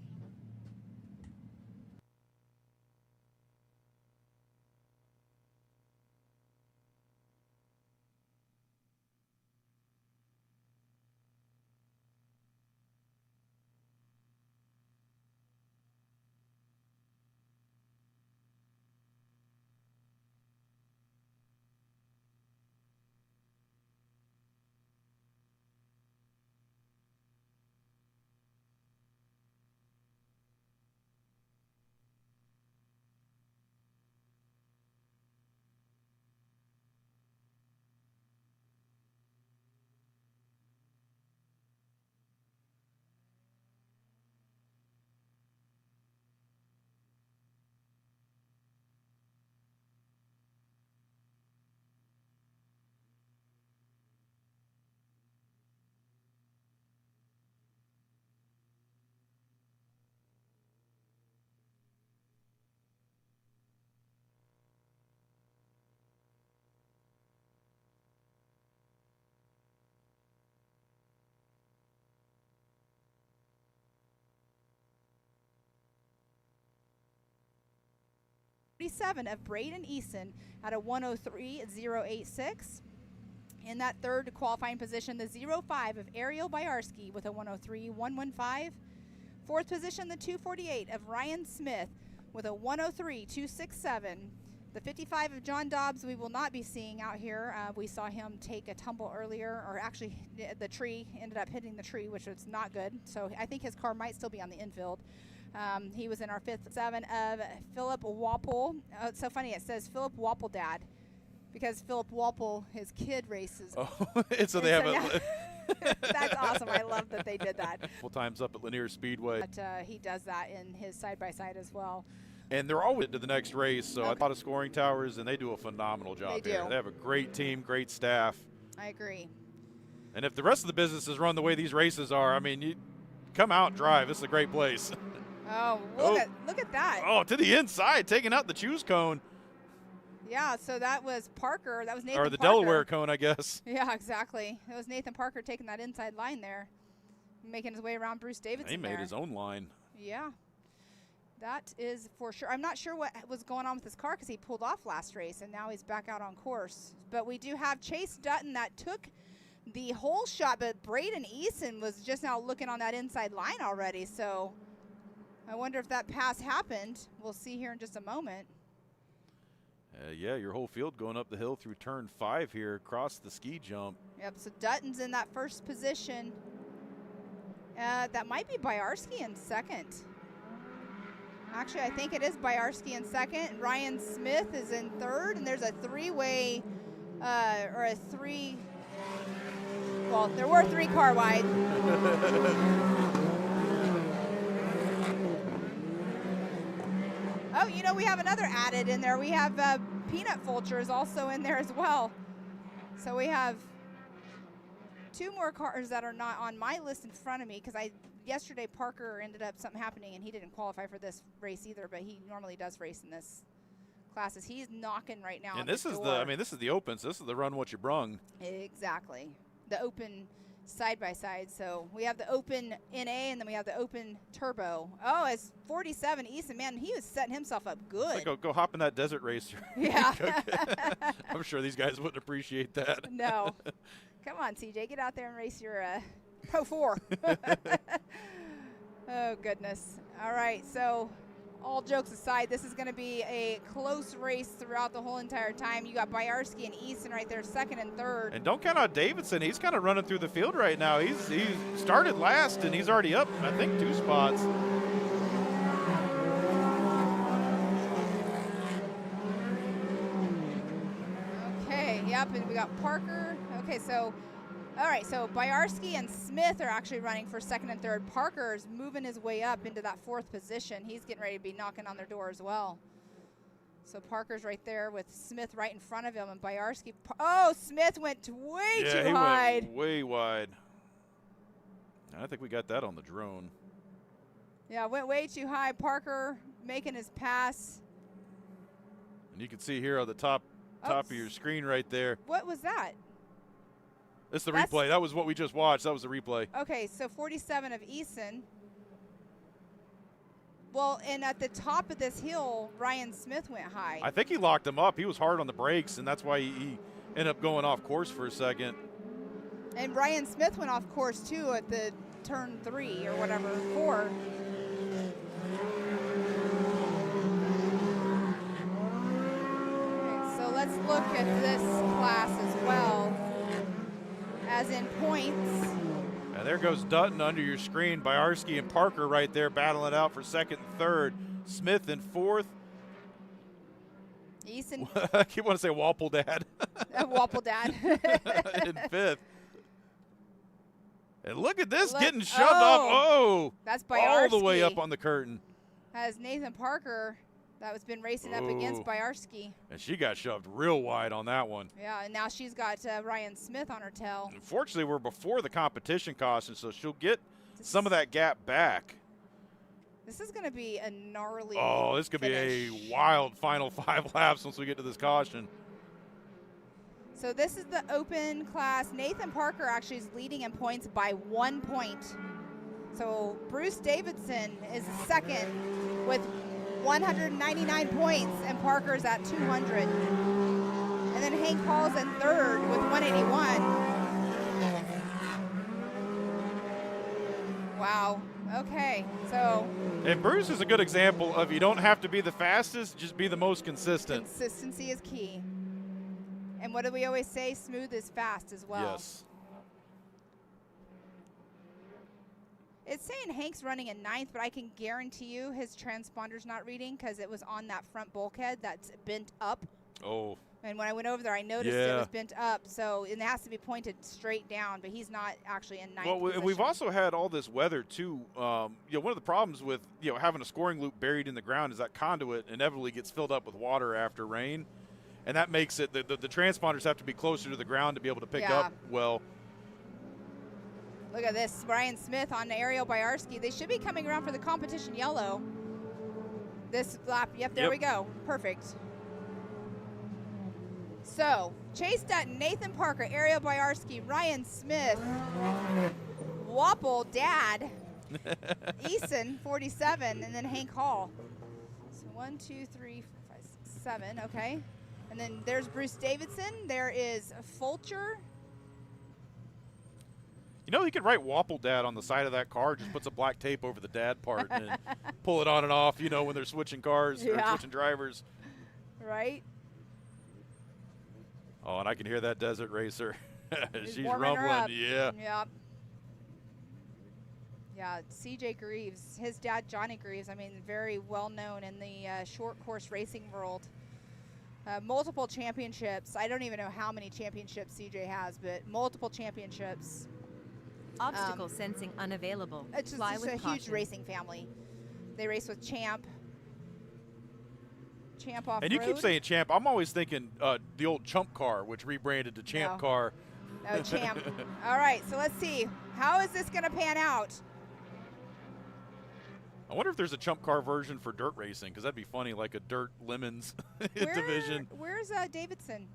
Of Braden Eason at a 103.086. In that third qualifying position, the 05 of Ariel Byarski with a 103.115. Fourth position, the 248 of Ryan Smith with a 103.267. The 55 of John Dobbs we will not be seeing out here. We saw him take a tumble earlier, or actually the tree ended up hitting the tree, which was not good. So I think his car might still be on the infield. He was in our 5th 7 of Philip Wapple. Oh, it's so funny. It says Philip Wapple Dad because Philip Wapple, his kid races. Oh, and so they have it. That's awesome. I love that they did that. Full times up at Lanier Speedway. But he does that in his side-by-side as well. And they're always to the next race, so I thought of Scoring Towers, and they do a phenomenal job they here. do. They have a great team, great staff. I agree. And if the rest of the business is run the way these races are, I mean, you come out and drive. This is a great place. Oh, look at that. Oh, to the inside, taking out the choose cone. Yeah, so that was Parker. That was Nathan Or the Parker. Delaware cone, I guess. Yeah, exactly. It was Nathan Parker taking that inside line there, making his way around Bruce Davidson. He made his own line. Yeah, that is for sure. I'm not sure what was going on with his car because he pulled off last race, and now he's back out on course. But we do have Chase Dutton that took the whole shot, but Braden Eason was just now looking on that inside line already, so I wonder if that pass happened. We'll see here in just a moment. Yeah, your whole field going up the hill through turn 5 here, across the ski jump. Yep, so Dutton's in that first position. That might be Byarski in second. Actually, I think it is Byarski in second. And Ryan Smith is in third, and there's a three-way, well, there were 3 car wide. Oh, you know, we have another added in there. We have Peanut Vultures also in there as well. So we have 2 more cars that are not on my list in front of me because yesterday Parker ended up something happening and he didn't qualify for this race either, but he normally does race in this classes. He's knocking right now. And this is this is the open, so this is the run what you brung. Exactly. The open side-by-side. So we have the open NA and then we have the open turbo. Oh, it's 47 Easton. Man, he was setting himself up good. It's like, go hop in that desert racer. Yeah. I'm sure these guys wouldn't appreciate that. No. Come on, CJ, get out there and race your Pro 4. Oh, goodness. All right, so all jokes aside, this is going to be a close race throughout the whole entire time. You got Byarski and Easton right there, second and third. And don't count out Davidson. He's kind of running through the field right now. He started last, and he's already up, I think, 2 spots. Okay, yep, and we got Parker. Okay, so, all right, so Byarski and Smith are actually running for second and third. Parker's moving his way up into that 4th position. He's getting ready to be knocking on their door as well. So Parker's right there with Smith right in front of him, and Byarski. Oh, Smith went way too wide. Went way wide. I think we got that on the drone. Yeah, went way too high. Parker making his pass. And you can see here on the top of your screen right there. What was that? That's the replay. That was what we just watched. That was the replay. Okay, so 47 of Eason. Well, and at the top of this hill, Ryan Smith went high. I think he locked him up. He was hard on the brakes, and that's why he ended up going off course for a second. And Ryan Smith went off course, too, at the turn 3 or whatever, 4. Okay, so let's look at this class as well. As in points. And there goes Dutton under your screen. Byarski and Parker right there battling it out for second and third. Smith in 4th. Eason. I keep wanting to say Walpole Dad. Walpole Dad. In 5th. And look at this getting shoved off. Oh, that's Byarski. All the way up on the curtain. Has Nathan Parker that was been racing up against Byarski. And she got shoved real wide on that one. Yeah, and now she's got Ryan Smith on her tail. Unfortunately, we're before the competition caution, so she'll get some of that gap back. This is going to be a gnarly Oh, this could finish. be a wild final 5 laps once we get to this caution. So this is the open class. Nathan Parker actually is leading in points by 1 point. So Bruce Davidson is second with 199 points, and Parker's at 200. And then Hank Hall's in third with 181. Wow. Okay. So. And Bruce is a good example of you don't have to be the fastest, just be the most consistent. Consistency is key. And what do we always say? Smooth is fast as well. Yes. It's saying Hank's running in 9th, but I can guarantee you his transponder's not reading because it was on that front bulkhead that's bent up. Oh. And when I went over there, I noticed it was bent up. So it has to be pointed straight down, but he's not actually in 9th Well, we've also had all this weather too. One of the problems with having a scoring loop buried in the ground is that conduit inevitably gets filled up with water after rain, and that makes it the transponders have to be closer to the ground to be able to pick up well. Look at this, Brian Smith on Ariel Byarski. They should be coming around for the competition yellow. This lap, there we go, perfect. So, Chase Dutton, Nathan Parker, Ariel Byarski, Ryan Smith, Wapple, Dad, Eason, 47, and then Hank Hall. So 1, 2, 3, 4, 5, 6, 7, okay. And then there's Bruce Davidson. There is Fulcher. You could write Wapple Dad on the side of that car, just puts a black tape over the dad part and pull it on and off, when they're switching cars or switching drivers. Right. Oh, and I can hear that Desert Racer. She's rumbling. Yeah. Yep. Yeah, CJ Greaves, his dad, Johnny Greaves, very well known in the short course racing world. Multiple championships. I don't even know how many championships CJ has, but multiple championships. Obstacle sensing unavailable. It's just a huge racing family. They race with Champ. Champ off-road. And you keep saying Champ. I'm always thinking the old Chump car, which rebranded to Champ car. No, Champ. All right, so let's see. How is this going to pan out? I wonder if there's a Chump car version for dirt racing, because that'd be funny, like a dirt lemons division. Where's Davidson?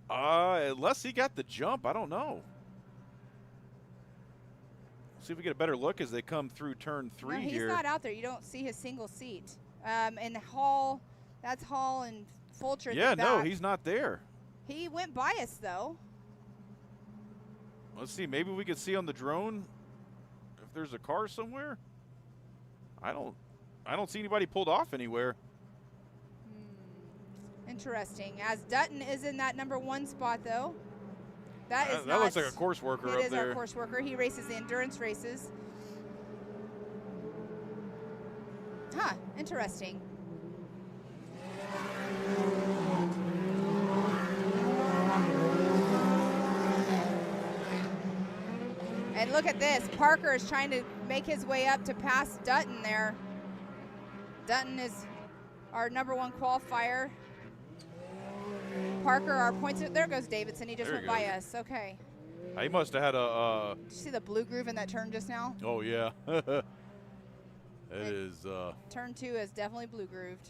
Unless he got the jump, I don't know. See if we get a better look as they come through turn 3 he's here. He's not out there. You don't see his single seat. And Hall, that's Hall and Fulcher. Yeah, no, he's not there. He went by us, though. Let's see. Maybe we could see on the drone if there's a car somewhere. I I don't see anybody pulled off anywhere. Interesting. As Dutton is in that number 1 spot, though. That looks like a course worker up there. It is our course worker. He races the endurance races. Huh, interesting. And look at this. Parker is trying to make his way up to pass Dutton there. Dutton is our number 1 qualifier. Parker, our points. There goes Davidson. He just went by us. Okay. He must have had a. Did you see the blue groove in that turn just now? Oh, yeah. It is. Turn 2 is definitely blue grooved.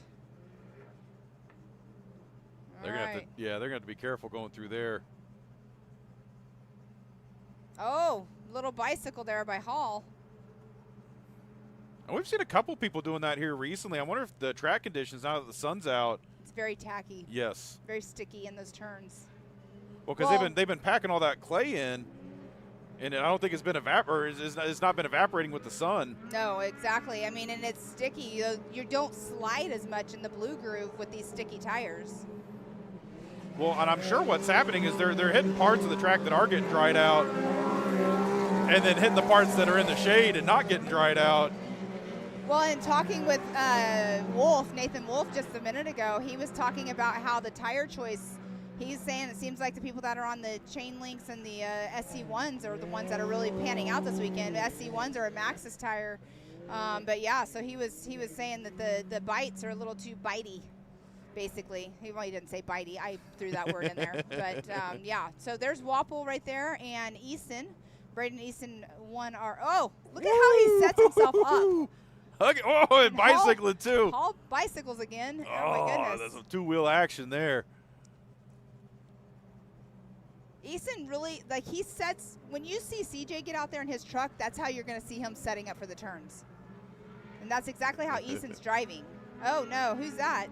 They're gonna have to, they're gonna have to be careful going through there. Oh, little bicycle there by Hall. And we've seen a couple people doing that here recently. I wonder if the track conditions, now that the sun's out. It's very tacky. Yes. Very sticky in those turns. Well, because they've been packing all that clay in, and I don't think it's been it's not been evaporating with the sun. No, exactly. I mean, and it's sticky. You don't slide as much in the blue groove with these sticky tires. Well, and I'm sure what's happening is they're hitting parts of the track that are getting dried out, and then hitting the parts that are in the shade and not getting dried out. Well, in talking with Nathan Wolf, just a minute ago, he was talking about how the tire choice, he's saying it seems like the people that are on the chain links and the SC1s are the ones that are really panning out this weekend. The SC1s are a Maxxis tire. But yeah, so he was saying that the bites are a little too bitey, basically. He didn't say bitey. I threw that word in there. But yeah, so there's Wapple right there and Easton. Braden Easton won our, look at how he sets himself up. Okay. Oh, and bicycling too. All bicycles again. Oh, my goodness. That's some 2-wheel action there. Easton really, he sets, when you see CJ get out there in his truck, that's how you're going to see him setting up for the turns. And that's exactly how Easton's driving. Oh, no. Who's that?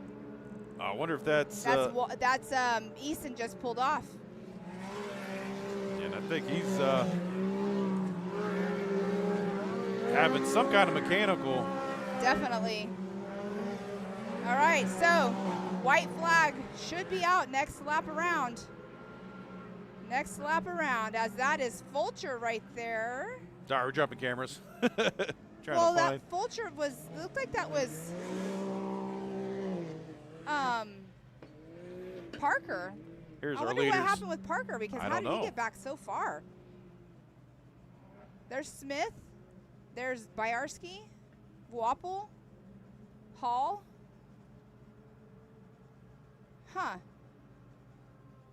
I wonder if that's Easton just pulled off. And I think he's having some kind of mechanical. Definitely. All right, so white flag should be out next lap around. Next lap around, as that is Fulcher right there. Sorry, we're jumping cameras. Well, that Fulcher looked like that was Parker. Here's I our wonder leaders. what happened with Parker, because how did he get back so far? There's Smith. There's Byarski, Wapple, Hall. Huh.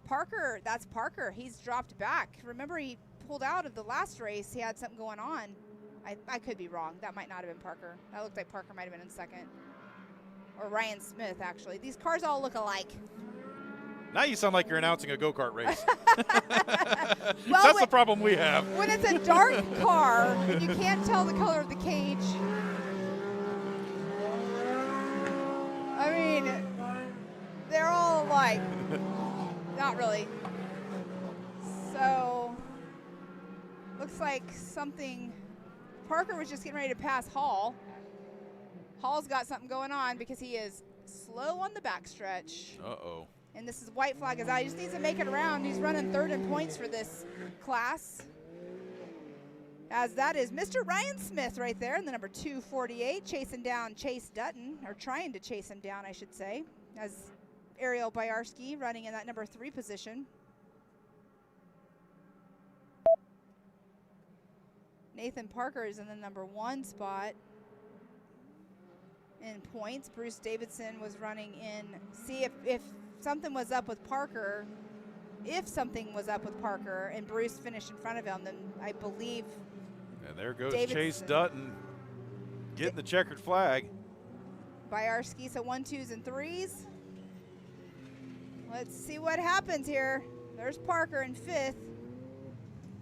Parker, that's Parker. He's dropped back. Remember, he pulled out of the last race. He had something going on. I could be wrong. That might not have been Parker. That looked like Parker might have been in second. Or Ryan Smith, actually. These cars all look alike. Now you sound like you're announcing a go-kart race. Well, that's the problem we have. When it's a dark car, you can't tell the color of the cage. I mean, they're all alike. Not really. So, looks like something. Parker was just getting ready to pass Hall. Hall's got something going on because he is slow on the backstretch. Uh-oh. And this is white flag is out. He just needs to make it around. He's running third in points for this class. As that is Mr. Ryan Smith right there in the number 248, chasing down Chase Dutton, or trying to chase him down, I should say, as Ariel Byarski running in that number 3 position. Nathan Parker is in the number 1 spot in points. Bruce Davidson was running in. See if something was up with Parker. If something was up with Parker and Bruce finished in front of him, then I believe. And there goes Davidson. Chase Dutton getting the checkered flag. Byarski, so 1, 2s, and 3s. Let's see what happens here. There's Parker in 5th.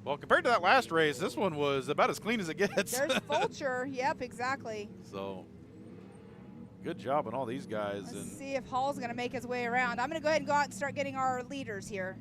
Well, compared to that last race, this one was about as clean as it gets. There's Fulcher. Yep, exactly. So, good job on all these guys. Let's see if Hall's going to make his way around. I'm going to go ahead and go out and start getting our leaders here.